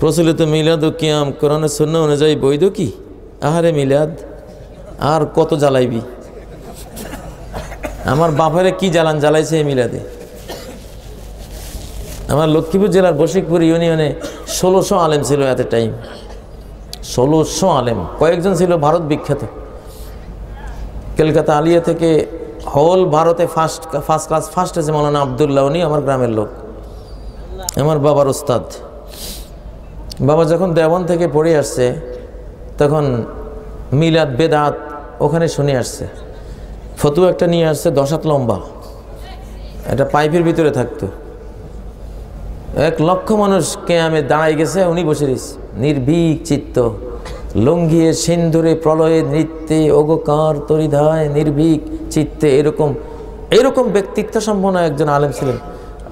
প্রচলিত মিলাদ ও কিয়াম কোরআনের সুন্নাহ অনুযায়ী বৈধ কি? আহারে মিলাদ আর কত জ্বালাইবি? আমার বাপেরে কি জ্বালান জ্বালাইছে এই মিলাদে। আমার লক্ষ্মীপুর জেলার বশিকপুর ইউনিয়নে 1600 আলেম ছিল এত টাইম। 1600 আলেম, কয়েকজন ছিল ভারত বিখ্যাত। কলকাতা আলিয়া থেকে হোল ভারতে ফার্স্ট ক্লাস ফার্স্ট আছে মৌলানা আবদুল্লাহ, উনি আমার গ্রামের লোক, আমার বাবার ওস্তাদ। বাবা যখন দেওবন্দ থেকে পড়ে আসছে তখন মিলাদ বেদাত ওখানে শুনে আসছে। ফতুয়া একটা নিয়ে আসছে 10 হাত লম্বা, এটা পাইপের ভিতরে থাকতো। 1 লক্ষ মানুষ কিয়ামে দাঁড়াই গেছে, উনি বসে রয়েছে নির্ভীক চিত্ত, লঙ্ঘিয়ে সিন্ধুরে প্রলয়ে নৃত্যে ওগোকার তরিধায় নির্ভীক চিত্তে। এরকম ব্যক্তিত্ব সম্পন্ন একজন আলেম ছিলেন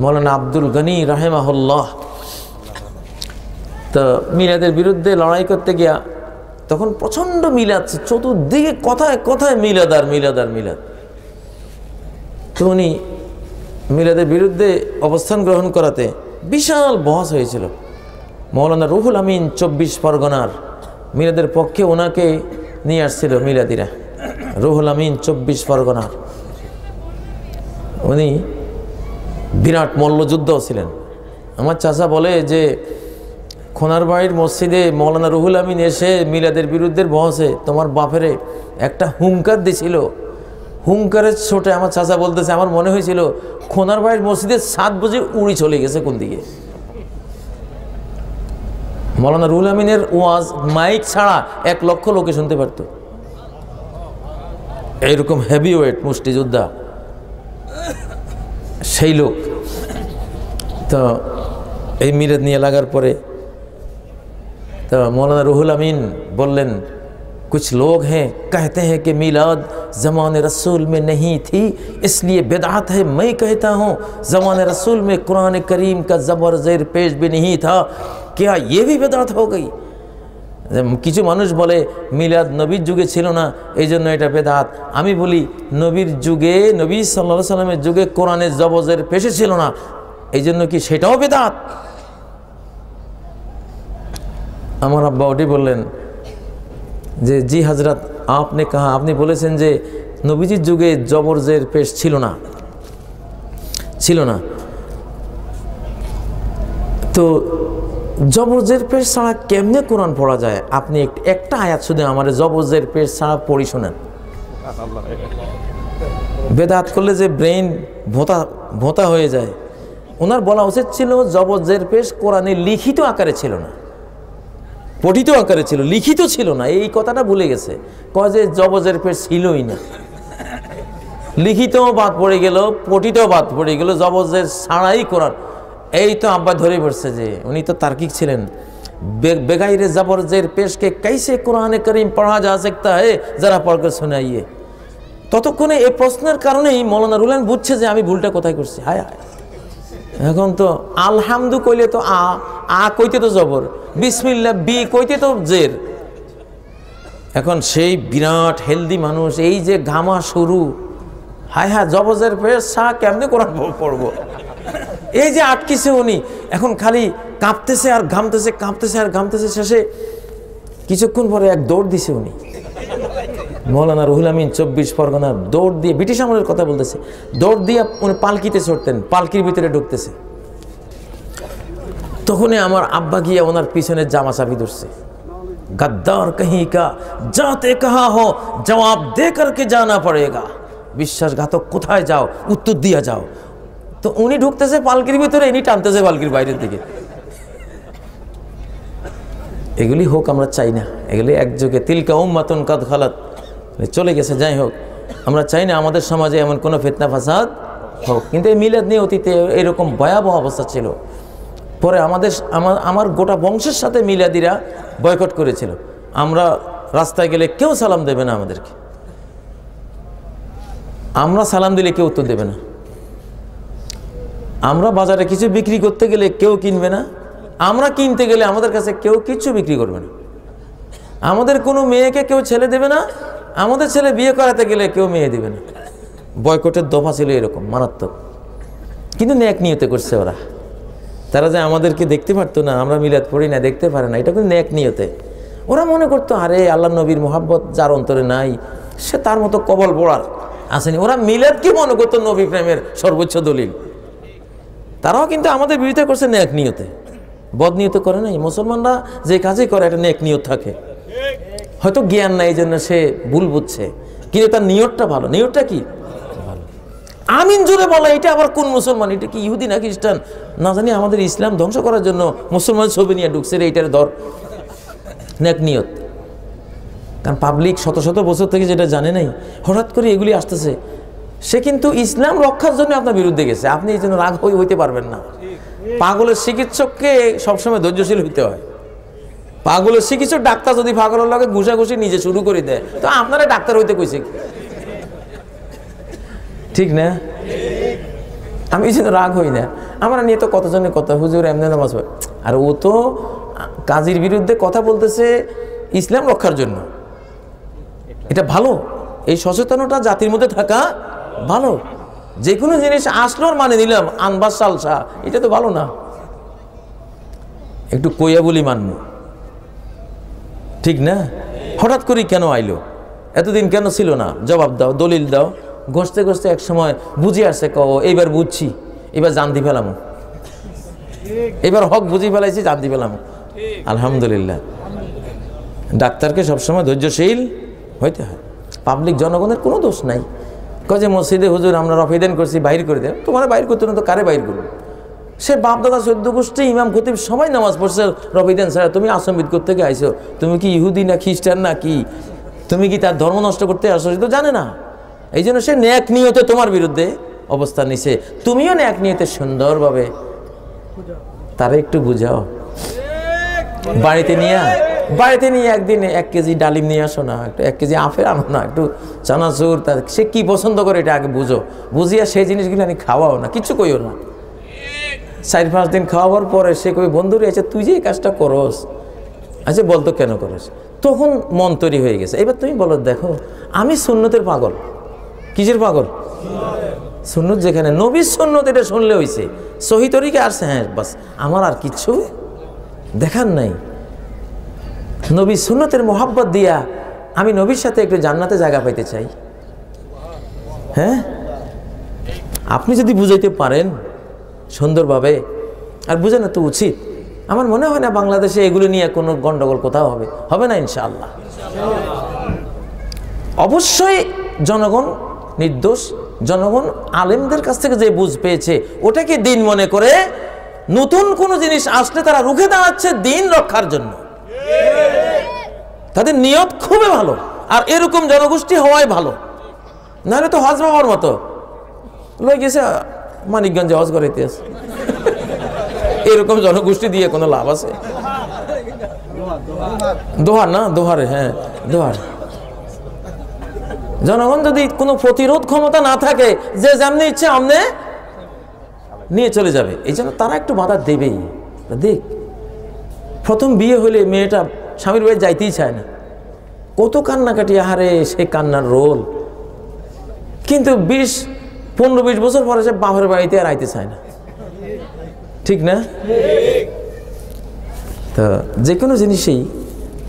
মৌলানা আব্দুল গনি রাহেমাহুল্লাহ। তো মিলাদের বিরুদ্ধে লড়াই করতে গিয়া তখন প্রচণ্ড মিলাদ, চতুর্দিকে কথায় কথায় মিলাদ আর মিলাদ আর মিলাদ। তো উনি মিলাদের বিরুদ্ধে অবস্থান গ্রহণ করাতে বিশাল বহস হয়েছিল। মৌলানা রুহুল আমিন 24 পরগনার মিলাদের পক্ষে ওনাকে নিয়ে আসছিল মিলাদিরা। রুহুল আমিন 24 পরগনার, উনি বিরাট মল্লযুদ্ধও ছিলেন। আমার চাচা বলে যে খোনারবাড়ির মসজিদে মৌলানা রুহুল আমিন এসে মিলাদের বিরুদ্ধে বহসে তোমার বাপেরে একটা হুঙ্কার দিছিল। হুঙ্কারের ছোটে আমার চাচা বলতেছে আমার মনে হয়েছিল খোনারবাড়ির মসজিদে 7 বাজে উড়ি চলে গেছে কোন দিকে। মৌলানা রুহুল আমিনের ওয়াজ মাইক ছাড়া 1 লক্ষ লোকে শুনতে পারত। এইরকম হেভি ওয়েট মুষ্টিযোদ্ধা সেই লোক। তো এই মিলাদ নিয়ে লাগার পরে तो मौलाना रूहुल अमीन बोलें कुछ लोग हैं कहते हैं कि मिलाद ज़माने रसूल में नहीं थी इसलिए बिदअत है। मैं कहता हूँ ज़माने रसूल में कुरान करीम का ज़बर ज़ेर पेश भी नहीं था, क्या ये भी बिदअत हो गई? কিছু মানুষ বলে মিলাদ নবীর যুগে ছিল না এই জন্য এটা বেদাত। আমি বলি নবীর যুগে, নবী সাল্লাল্লাহু আলাইহি সাল্লামের যুগে কোরআনের জবজের পেশে ছিল না এই জন্য কি সেটাও বেদাত? আমার আব্বা ওটি বললেন যে জি হজরত আপনি কহা, আপনি বলেছেন যে নবীজির যুগে জবরজের পেশ ছিল না। তো জবরজের পেশ ছাড়া কেমনে কোরআন পড়া যায়? আপনি একটা আয়াত শুধু আমার জবরজের পেশ ছাড়া পড়ি শোনেন। বেদাত করলে যে ব্রেইন ভোঁতা হয়ে যায়। ওনার বলা উচিত ছিল জবরজের পেশ কোরআনে লিখিত আকারে ছিল না, পঠিত আকারে ছিল, লিখিত ছিল না। এই কথাটা ভুলে গেছে, কয় যে জবজের পেশ ছিলই না। লিখিতও বাদ পড়ে গেল, পঠিতও বাদ পড়ে গেল, জবজের ছাড়াই কোরআন। এই তো আব্বা ধরে পড়ছে যে উনি তো তার্কিক ছিলেন। বেগাইরে জবরজের পেশকে कैसे कुरान करीम पढ़ा जा सकता है जरा पढ़कर सुनाइए। ততক্ষণে এই প্রশ্নের কারণেই মৌলানা রুহুল বুঝছে যে আমি ভুলটা কোথায় করছি। হায় হায়, এখন তো আলহামদু কইলে তো আ কইতে তো জবর, বিসমিল্লাহ বি কইতে তো জের। এখন সেই বিরাট হেলদি মানুষ, এই যে ঘামা শুরু, হায় হায় জবজের পেশ ছাড়া কেমনে কোরআন পড়বো? এই যে আটকিছে উনি, এখন খালি কাঁপতেছে আর ঘামতেছে, কাঁপতেছে আর ঘামতেছে। শেষে কিছুক্ষণ পরে এক দৌড় দিছে উনি, মৌলানা রুহুল আমিন 24 পরগনার দৌড় দিয়ে, ব্রিটিশ আমলের কথা বলতেছে, দৌড় দিয়ে উনি পালকিতে চড়তেন, পালকির ভিতরে ঢুকতেছে। তখনই আমার আব্বা গিয়ে ওনার পিছনে জামা চাপি ধরছে। গদ্দার কहीं का जाते कहाँ हो जवाब दे करके जाना पड़ेगा। বিশ্বাসঘাতক, কোথায় যাও উত্তর দিয়া যাও। তো উনি ঢুকতেছে পালকির ভিতরে, ইনি টানতেছে পালকির বাইরের দিকে। এগুলি হোক আমরা চাই না, এগুলি একযোগে তিলকা উম্মাতুন কাদ খালাত চলে গেছে। যাই হোক, আমরা চাই না আমাদের সমাজে এমন কোনো ফিতনা ফাসাদ হোক। কিন্তু এই মিলাদ নিয়ে অতীতে এরকম ভয়াবহ অবস্থা ছিল। পরে আমার গোটা বংশের সাথে মিলাদিরা বয়কট করেছিল। আমরা রাস্তায় গেলে কেউ সালাম দেবে না আমাদেরকে, আমরা সালাম দিলে কেউ উত্তর দেবে না। আমরা বাজারে কিছু বিক্রি করতে গেলে কেউ কিনবে না, আমরা কিনতে গেলে আমাদের কাছে কেউ কিছু বিক্রি করবে না। আমাদের কোনো মেয়েকে কেউ ছেলে দেবে না, আমাদের ছেলে বিয়ে করাতে গেলে কেউ মেয়ে দেবে না। বয়কটের দফা ছিল এরকম মারাত্মক, কিন্তু নেক নিয়তে করছে ওরা। তারা যে আমাদেরকে দেখতে পারতো না, আমরা মিলাদ পড়ি না, দেখতে পারে না, এটা কিন্তু নেক নিয়তে। ওরা মনে করতো আরে আল্লাহ নবীর মোহাব্বত যার অন্তরে নাই সে তার মতো কবল পড়ার আসেনি। ওরা মিলাদকে মনে করতো নবী প্রেমের সর্বোচ্চ দলিল। তারাও কিন্তু আমাদের বিরোধিতা করছে নেক নিয়তে, বদ নিয়ত করে নাই। মুসলমানরা যে কাজই করে একটা নেক নিয়ত থাকে, হয়তো জ্ঞান নাই এই জন্য সে ভুল বুঝছে, কিন্তু তার নিয়তটা ভালো। নিয়তটা কি ভালো? আমিন জোরে বলা, এটা আবার কোন মুসলমান? এটা কি ইহুদি না খ্রিস্টান না জানি, আমাদের ইসলাম ধ্বংস করার জন্য মুসলমান ছবি নিয়ে ঢুকছে রে, এইটার ধর নেক নিয়ত। কারণ পাবলিক শত শত বছর থেকে যেটা জানে নাই, হঠাৎ করে এগুলি আসতেছে। সে কিন্তু ইসলাম রক্ষার জন্য আপনার বিরুদ্ধে গেছে, আপনি এই জন্য রাগ হইতে পারবেন না। পাগলের চিকিৎসককে সবসময় ধৈর্যশীল হইতে হয়। পাগলের চিকিৎসক ডাক্তার যদি পাগলের লগে ঘুষাঘুষি নিজে শুরু করে দেয়, তো আপনারা ডাক্তার হইতে কইছে, ঠিক না? আমি এই জন্য রাগ হই না। আমরা নিয়ে তো কতজনের কথা, হুজুর এমনি নামাজ পড়ে, আর ও তো কাজীর বিরুদ্ধে কথা বলতেছে ইসলাম রক্ষার জন্য। এটা ভালো, এই সচেতনতা জাতির মধ্যে থাকা ভালো। যে কোনো জিনিস আসলো আর মানে নিলাম, আনবাস সালসা, এটা তো ভালো না। একটু কইয়া বলি মানবো, ঠিক না? হঠাৎ করে কেন আইলো, এতদিন কেন ছিল না? জবাব দাও, দলিল দাও। ঘষতে ঘষতে এক সময় বুঝে আসছে, এইবার বুঝছি, এবার জানতে পেলাম, এবার হক বুঝি ফেলাইছি, জানতে পেলাম, আলহামদুলিল্লাহ। ডাক্তারকে সবসময় ধৈর্যশীল হইতে হয়। পাবলিক জনগণের কোনো দোষ নাই। কয়ে যে মসজিদে হুজুর আমরা রফিদান করছি, বাইর করে দেন। তোমার বাইর করতে না তো কারে বাইর করবো? সে বাপ দাদা 14 গোষ্ঠী ইমাম খতিব সবাই নামাজ পড়ছে রফিদান ছাড়া। তুমি আসামিদ করতে আইছো? তুমি কি ইহুদি না খ্রিস্টান না কি? তুমি কি তার ধর্ম নষ্ট করতে আসো? সে তো জানে না। এই জন্য সে ন্যাক নিয়তে তোমার বিরুদ্ধে অবস্থান নিছে। তুমিও ন্যাক নিয়তে সুন্দরভাবে তারে একটু বুঝাও। বাড়িতে নিয়ে একদিন 1 কেজি ডালিম নিয়ে আসো না, একটু 1 কেজি আপেল আনো না, একটু চানাচুর, সে কি পছন্দ করে এটা আগে বুঝো। বুঝিয়া সেই জিনিসগুলো আমি খাওয়াও না, কিছু কইও না। 4-5 দিন খাওয়াবার পরে সে কই বন্ধুরে আছে, তুই যে এই কাজটা করস, আচ্ছা বলতো কেন করস? তখন মন তৈরি হয়ে গেছে। এবার তুমি বলো, দেখো আমি সুন্নতের পাগল। কিসের পাগল? সুন্নত। যেখানে নবীর সুন্নত এটা শুনলে হইছে, সহি তরিকা আসছে, হ্যাঁ বাস, আমার আর কিছু দেখার নাই। নবী সুন্নতের মোহাব্বত দিয়া আমি নবীর সাথে একটু জান্নাতে জায়গা পাইতে চাই। হ্যাঁ, আপনি যদি বুঝাইতে পারেন সুন্দরভাবে, আর বুঝানো তো উচিত। আমার মনে হয় না বাংলাদেশে এগুলো নিয়ে কোনো গন্ডগোল কোথাও হবে না ইনশাআল্লাহ। অবশ্যই জনগণ নির্দোষ। জনগণ আলেমদের কাছ থেকে যে বুঝ পেয়েছে ওটাকে দিন মনে করে নতুন কোনো জিনিস আসলে তারা রুখে দাঁড়াচ্ছে দিন রক্ষার জন্য। তাদের নিয়ত খুবই ভালো, আর এরকম জনগোষ্ঠী হওয়াই ভালো। নাহলে তো হজ বাবার মতো লই গেছে মানিকগঞ্জে হজ করাইতে আছে, এরকম জনগোষ্ঠী দিয়ে কোনো লাভ আছে? দোহার না, দোহারে, হ্যাঁ দোহার। জনগণ যদি কোনো প্রতিরোধ ক্ষমতা না থাকে, যে যেমনি ইচ্ছে আমনে নিয়ে চলে যাবে। এই জন্য তারা একটু বাধা দেবেই। দেখ, প্রথম বিয়ে হলে মেয়েটা স্বামীর বাড়ি যাইতেই চায় না, কত কান্নাকাটি, আহারে সে কান্নার রোল। কিন্তু 15-20 বছর পরে সে বাপের বাড়িতে আর আইতে চায় না, ঠিক না? তো যে কোনো জিনিসই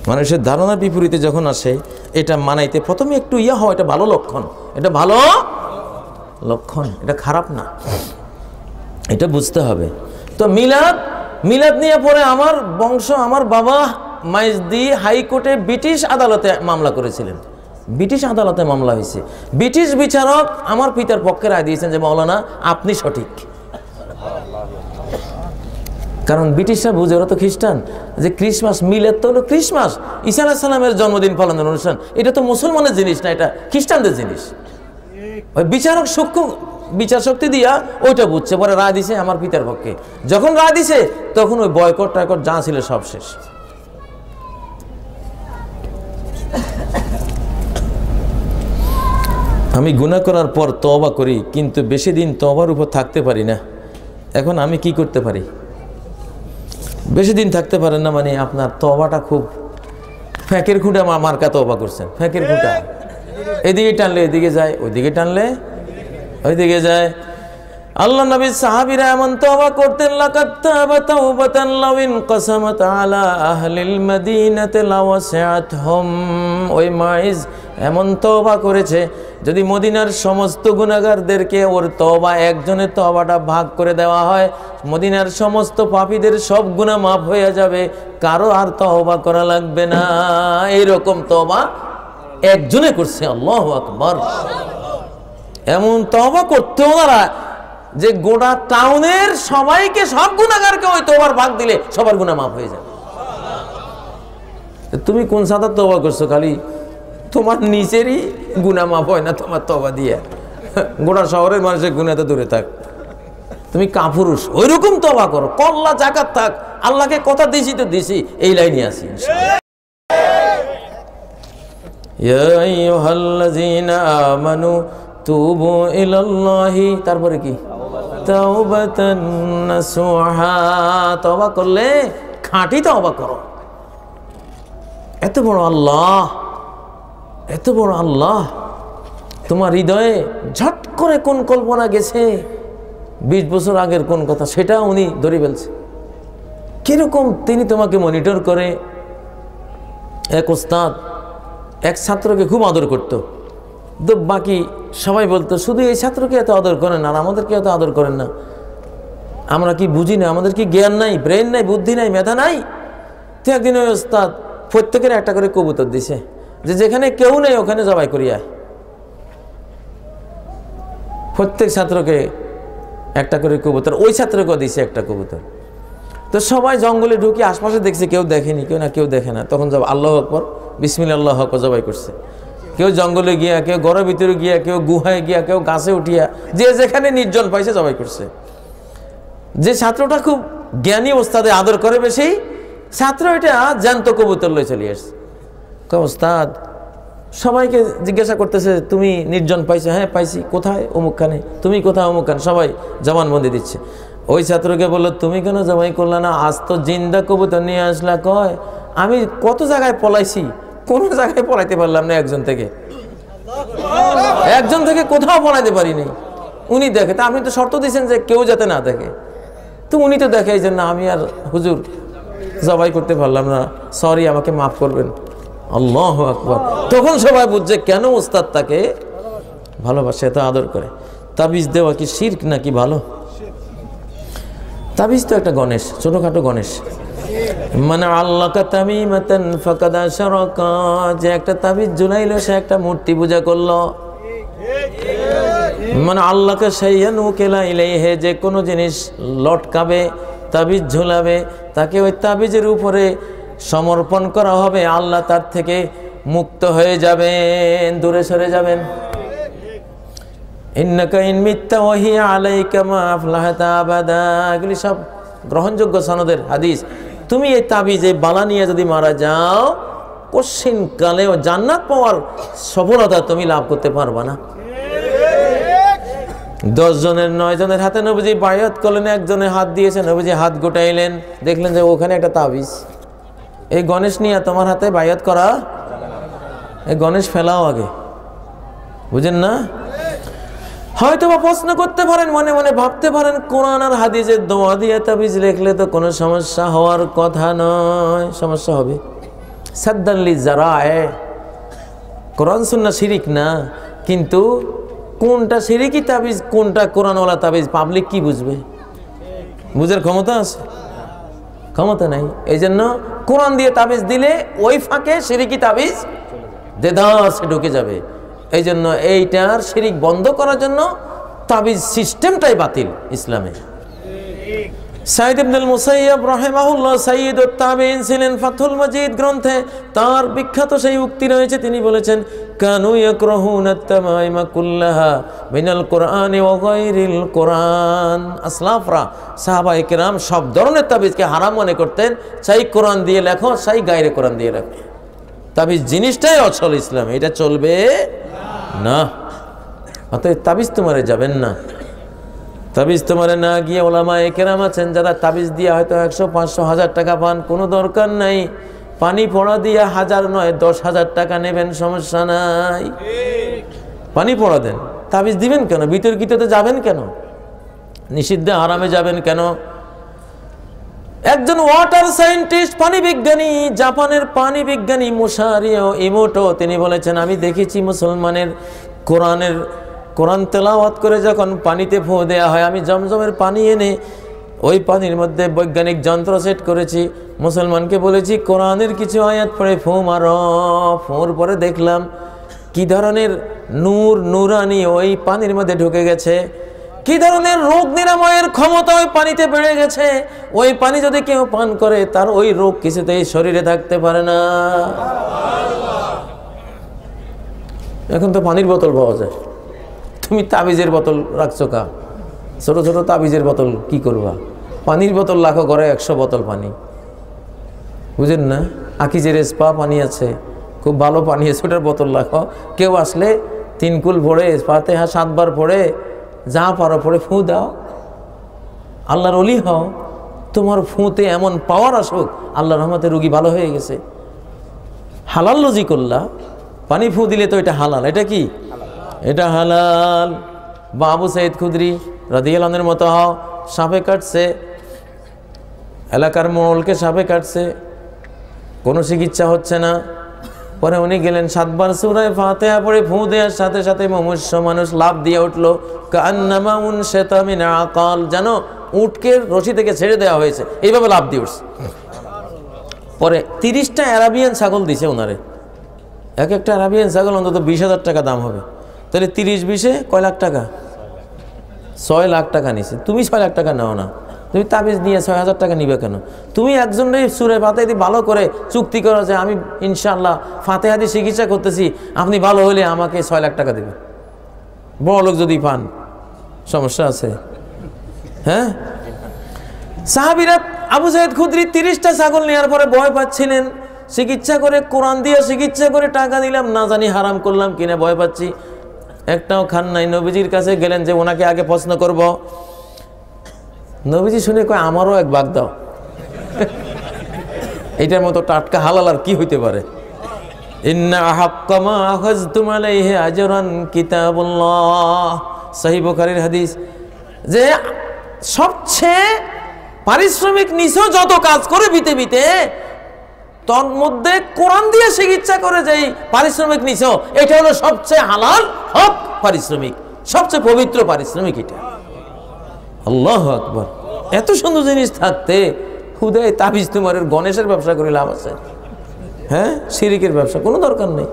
মানুষের ধারণার বিপরীতে যখন আসে, এটা মানাইতে প্রথমে একটু হয়, এটা ভালো লক্ষণ, এটা ভালো লক্ষণ, এটা খারাপ না, এটা বুঝতে হবে। তো মিলাদ নিয়ে পরে আমার বংশ, আমার বাবা মাইজদি হাইকোর্টে ব্রিটিশ আদালতে মামলা করেছিলেন। ব্রিটিশ আদালতে মামলা হয়েছে। ব্রিটিশ বিচারক আমার পিতার পক্ষে রায় দিয়েছেন যে মাওলানা আপনি সঠিক। কারণ ব্রিটিশরা বুঝে, ওরা তো খ্রিস্টান, যে ক্রিসমাস, মিলাদ তো হলো ক্রিসমাস, ঈসা আলাইহিস সালামের জন্মদিন পালনের অনুষ্ঠান। এটা তো মুসলমানের জিনিস না, এটা খ্রিস্টানদের জিনিস। ওই বিচারক সূক্ষ্ম বিচার শক্তি দিয়া ওইটা বুঝছে, পরে রায় দিছে আমার পিতার পক্ষে। যখন রায় দিছে তখন ওই বয়কট টয়কট যা ছিল সব শেষ। আমি গুনাহ করার পর তওবা করি, কিন্তু বেশি দিন তওবার উপর থাকতে পারি না। এখন আমি কি করতে পারি? বেশি দিন থাকতে পারেন না মানে আপনার তওবাটা খুব ফ্যাকের খুঁটা মার্কা তওবা করছেন। ফ্যাকের খুঁটা, এদিকে টানলে এদিকে যায়, ওইদিকে টানলে ওইদিকে যায়। আল্লাহ নবী সাহাবীরা এমন তওবা করতেন, লাকাদ তাবা তাওবাতান লাউ ইনকাসামাত আলা আহলিল মাদিনাতি লাওয়াসিআতহুম। ওই মাইজ এমন তওবা করেছে, যদি মদিনার সমস্ত গুনাহগারদেরকে ওর তওবা, একজনের তওবাটা ভাগ করে দেওয়া হয়, মদিনার সমস্ত পাপীদের সব গুনাহ মাফ হয়ে যাবে, কারো আর তওবা করা লাগবে না। এইরকম তওবা একজনে করছে। আল্লাহু আকবার। এমন তওবা করতে ওনারা যে গোটা টাউনের সবাইকে, সব গুনাহগারকে ওই তওবার ভাগ দিলে সবার গুনাহ মাফ হয়ে যাবে। তুমি কোন সাদা তওবা করছো? খালি তোমার নিচেরই গুনাহ মাফ হয় না তোমার তওবা দিয়ে, গোটা শহরের মানুষের গুনাহ তো দূরে থাক। তুমি কাপুরুষ, ওইরকম তওবা করো, কল্লা জাকাত থাক, আল্লাহকে কথা দিছি তো দিছি, এই লাইনে আছি ইনশাআল্লাহ। ইয়া আইয়ুহাল্লাযীনা আমানু তুবু ইলাল্লাহি, তারপরে কি? তাওবাতান নাসুহা। তওবা করলে খাঁটি তওবা করো। এত বড় আল্লাহ, এত বড় আল্লাহ, তোমার হৃদয়ে ঝট করে কোন কল্পনা গেছে, 20 বছর আগের কোন কথা, সেটা উনি ধরে ফেলছে। কিরকম তিনি তোমাকে মনিটর করে। এক ওস্তাদ এক ছাত্রকে খুব আদর করতো, তো বাকি সবাই বলতো শুধু এই ছাত্রকে এত আদর করেন আর আমাদেরকে এত আদর করেন না, আমরা কি বুঝি না, আমাদের কি জ্ঞান নাই, ব্রেন নাই, বুদ্ধি নাই, মেধা নাই? তো একদিন ওই ওস্তাদ প্রত্যেকের একটা করে কবুতর দিছে, যে যেখানে কেউ নেই ওখানে জবাই করিয়া। প্রত্যেক ছাত্রকে একটা করে কবুতর, ওই ছাত্রকেও দিছে একটা কবুতর। তো সবাই জঙ্গলে ঢুকে আশপাশে দেখছে, কেউ দেখেনি, কেউ দেখে না। তখন যাব আল্লাহু আকবার, বিসমিল্লাহ, আল্লাহু আকবার, জবাই করছে। কেউ জঙ্গলে গিয়া, কেউ ঘরের ভিতরে গিয়া, কেউ গুহায় গিয়া, কেউ গাছে উঠিয়া, যে যেখানে নির্জন পাইছে জবাই করছে। যে ছাত্রটা খুব জ্ঞানী ওস্তাদে আদর করে বেশি, ছাত্র এটা জ্যান্ত কবুতর লয়ে চলে আসছে। ওস্তাদ সবাইকে জিজ্ঞাসা করতেছে, তুমি নির্জন পাইছো? হ্যাঁ পাইছি। কোথায়? অমুকখানে। তুমি কোথায়? অমুকখানে। সবাই জবানবন্দি দিচ্ছে। ওই ছাত্রকে বললো, তুমি কেন জবাই করলা না? আজ তো জিন্দা কবুতর নিয়ে আসলা। কয়, আমি কত জায়গায় পলাইছি, কোনো জায়গায় পলাইতে পারলাম না একজন থেকে কোথাও পলাইতে পারিনি। উনি দেখে, তা আপনি তো শর্ত দিয়েছেন যে কেউ যাতে না দেখে, তো উনি তো দেখে, এই জন্য আমি আর হুজুর জবাই করতে পারলাম না, সরি, আমাকে মাফ করবেন। আল্লাহু আকবার। তখন সবাই বুঝছে কেন ওস্তাদ তাকে ভালোবাসে, এত আদর করে। তাবিজ দেওয়া কি শিরক নাকি ভালো? তাবিজ তো একটা গণেশ, ছোটখাটো গণেশ। মানে আল্লাহকা তামিমাতান ফাকাদ আশরাকা, যে একটা তাবিজ ঝুলাইলো সে একটা মূর্তি পূজা করলো। মানে আল্লাহকা শাইয়ান উকিলা ইলাইহি, যে কোনো জিনিস লটকাবে, তাবিজ ঝুলাবে, তাকে ওই তাবিজের উপরে সমর্পণ করা হবে, আল্লাহ তার থেকে মুক্ত হয়ে যাবেন, দূরে সরে যাবেন। ইন্নাকা ইন মিত্তা ওয়া হিয়া আলাইকা মা আফলাহাতা আবাদা, এগুলি সব গ্রহণযোগ্য সনদের হাদিস। তুমি এই তাবিজ, এই বালা নিয়ে যদি মারা যাও, কঠিন কালেও জান্নাত পাওয়ার সফলতা তুমি লাভ করতে পারবা না। 10 জনের 9 জনের হাতে নবীজি বায়াত করলেন, একজনের হাত দিয়েছে, নবীজি হাত গোটাইলেন, দেখলেন যে ওখানে একটা তাবিজ। এই গণেশ নিয়ে তোমার হাতে বায়াত করা, এই গণেশ ফেলাও আগে, বুঝেন না? হয়তো বা প্রশ্ন করতে পারেন, মনে মনে ভাবতে পারেন, কোরআন আর হাদিসের দোয়া দিয়ে তাবিজ লিখলে তো কোনো সমস্যা হওয়ার কথা নয়। সমস্যা হবে। সাদ্দাল্লি জারায়ে, কোরআন সুন্নাহ শিরিক না, কিন্তু কোনটা শিরিকি তাবিজ, কোনটা কোরআনওয়ালা তাবিজ, পাবলিক কি বুঝবে? বুঝার ক্ষমতা আছে? ক্ষমতা নাই। এই জন্য কোরআন দিয়ে তাবিজ দিলে ওই ফাঁকে শিরিকি তাবিজ দেদারসে ঢুকে যাবে। এই জন্য এইটার শিরিক বন্ধ করার জন্য তাবিজ সিস্টেমটাই বাতিল ইসলামে। সাইদ ইবনুল মুসাইয়্যিব রাহিমাহুল্লাহ সাইয়্যিদুত তাবিঈন ছিলেন। ফাথুল মজিদ গ্রন্থে তার বিখ্যাত সেই উক্তি রয়েছে, তিনি বলেছেন, কানু ইয়াকরাহুনা আত-তামাইমা কুল্লাহা মিনাল কুরআনি ওয়া গায়রিল কুরআন। আসলাফরা, সাহাবায়ে কেরাম সব ধরনের তাবিজকে হারাম মনে করতেন, চাই কোরআন দিয়ে লেখো, চাই গায়রে কোরআন দিয়ে লেখো। তাবিজ জিনিসটাই অচল ইসলামে, এটা চলবে না। অতএব তাবিজ তোমারে যাবেন না। তাবিজ তোমারে না গিয়ে ওলামায়ে কেরাম আছেন যারা তাবিজ দিয়ে হয়তো 100, 500, 1000 টাকা পান, কোনো দরকার নাই। পানি পড়া দিয়ে 1000 নয় 10,000 টাকা নেবেন, সমস্যা নাই। পানি পড়া দেন, তাবিজ দিবেন কেন? বিতর্কিততে যাবেন কেন? নিষিদ্ধে হারামে যাবেন কেন? একজন ওয়াটার সায়েন্টিস্ট, পানি বিজ্ঞানী, জাপানের পানি বিজ্ঞানী মুসারিও ইমোটো, তিনি বলেছেন, আমি দেখেছি মুসলমানের কোরআন তেলাওয়াত করে যখন পানিতে ফু দেয়া হয়, আমি জমজমের পানি এনে ওই পানির মধ্যে বৈজ্ঞানিক যন্ত্র সেট করেছি, মুসলমানকে বলেছি কোরআনের কিছু আয়াত পড়ে ফু মারো। ফুর পরে দেখলাম কি ধরনের নুরানি ওই পানির মধ্যে ঢুকে গেছে, কি ধরনের রোগ নিরাময়ের ক্ষমতা ওই পানিতে বেড়ে গেছে। ওই পানি যদি কেউ পান করে তার ওই রোগ কিছুতেই শরীরে থাকতে পারে না। এখন তো পানির বোতল পাওয়া যায়, তুমি তাবিজের বোতল রাখছো কা? ছোট ছোট তাবিজের বোতল কি করবা? পানির বোতল লাখো করে 100 বোতল পানি, বুঝেন না? আকিজের স্পা পানি আছে, খুব ভালো পানি আছে, ওটার বোতল লাখো। কেউ আসলে 3 কুল পড়ে, ফাতিহা 7 বার পড়ে, যা পারো পড়ে ফু দাও, আল্লাহর ওলি হও, তোমার ফুঁতে এমন পাওয়ার আসুক, আল্লাহর রহমতে রোগী ভালো হয়ে গেছে। হালাল লজি করলা, পানি ফু দিলে তো এটা হালাল। এটা কি? এটা হালাল। বা আবু সাইদ খুদরি রাদিয়াল্লাহু আনহুর মতো হও, সাপে কাটছে, এলাকার মোড়লকে সাপে কাটছে, কোনো চিকিৎসা হচ্ছে না, পরে উনি গেলেন 7 বার সূরা ফাতিহা পড়ে ফু দেওয়ার সাথে সাথে মুমূর্ষু মানুষ লাফ দিয়ে উঠলো, কান্নামা উনশিতা মিন আকাল, যেন উটকে রশি থেকে ছেড়ে দেওয়া হয়েছে, এইভাবে লাফ দিয়ে উঠছে। পরে 30টা আরাবিয়ান ছাগল দিছে ওনারে, এক একটা আরাবিয়ান ছাগল অন্তত 20,000 টাকা দাম হবে। তাহলে 30-20-এ কয় লাখ টাকা? 6 লাখ টাকা নিছে। তুমি 6 লাখ টাকা নাও না, তুমি তাবিজ নিয়ে 6,000 টাকা নিবে কেন? তুমি একজনের সূরা ফাতিহা দিয়ে ভালো করে চুক্তি করো যে আমি ইনশাআল্লাহ ফাতিহা দিয়ে চিকিৎসা করতেছি, আপনি ভালো হলে আমাকে 6 লাখ টাকা দেবেন। বড় লোক যদি পান, সমস্যা আছে? হ্যাঁ, সাহাবীরা আবু সাইদ খুদরি 30টা ছাগল নেওয়ার পরে ভয় পাচ্ছিলেন, চিকিৎসা করে, কোরআন দিয়ে চিকিৎসা করে টাকা দিলাম, না জানি হারাম করলাম কিনা ভয় পাচ্ছি, একটাও খান নাই। নবীজির কাছে গেলেন যে ওনাকে আগে প্রশ্ন করব। নবীজি শুনে কয়, আমারও এক ভাগ দাও। এটার মতো টাটকা হালাল আর কি হইতে পারে? ইন্না আহাক্কা মা আখাযতুম আলাইহি আজরান কিতাবুল্লাহ, সহিহ বুখারীর হাদিস, যে সবচেয়ে পারিশ্রমিক নিছো যত কাজ করে পৃথিবীতে, তোর মধ্যে কোরআন দিয়ে চিকিৎসা করে যেই পারিশ্রমিক নিছো, এটা হলো সবচেয়ে হালাল হক পারিশ্রমিক, সবচেয়ে পবিত্র পারিশ্রমিক এটা। আল্লাহু আকবার। এত সুন্দর জিনিস থাকতে হুদায় তাবিজ তোমার গণেশের ব্যবসা করে লাভ আছে? হ্যাঁ, শিরিকের ব্যবসা কোনো দরকার নেই।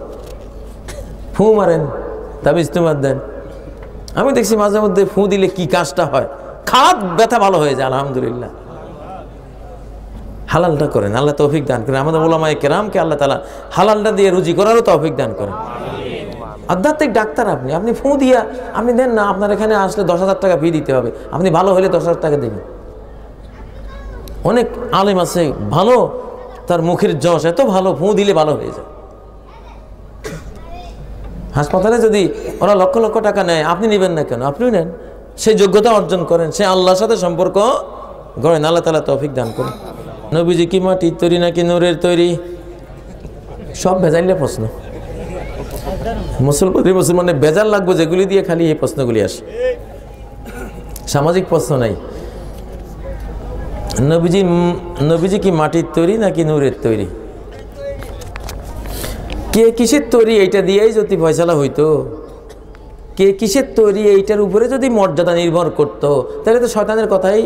ফু মারেন, তাবিজ তোমার দেন। আমি দেখছি মাঝে মধ্যে ফু দিলে কি কাজটা হয়, খাত ব্যথা ভালো হয়ে যায়, আলহামদুলিল্লাহ। হালালটা করেন, আল্লাহ তৌফিক দান করেন। আমাদের ওলামায়ে কেরামকে আল্লাহ তাআলা হালালটা দিয়ে রুজি করারও তৌফিক দান করেন। আধ্যাত্মিক ডাক্তার আপনি ফু দিয়া আপনি দেন না, আপনার এখানে আসলে 10,000 টাকা ফি দিতে হবে, আপনি ভালো হলে 10,000 টাকা দেবেন। অনেক আলেম আছে ভালো, তার মুখের যশ এত ভালো, ফু দিলে ভালো হয়ে যায়। হাসপাতালে যদি ওরা লক্ষ লক্ষ টাকা নেয়, আপনি নেবেন না কেন? আপনিও নেন, সেই যোগ্যতা অর্জন করেন, সে আল্লাহর সাথে সম্পর্ক গড়েন। আল্লাহ তাআলা তৌফিক দান করেন। নবীজি কি মাটির তৈরি নাকি নূরের তৈরি? সব ভেজাইলে প্রশ্ন। মুসলমানের বেজাল লাগবে যেগুলি দিয়ে খালি এই প্রশ্নগুলি আসে, সামাজিক প্রশ্ন নাই। নবীজি কি মাটির তৈরি নাকি নূরের তৈরি? কে কিসের তৈরি এইটা দিয়েই যদি ফয়সালা হইতো, কে কিসের তৈরি এইটার উপরে যদি মর্যাদা নির্ভর করত, তাহলে তো শয়তানের কথাই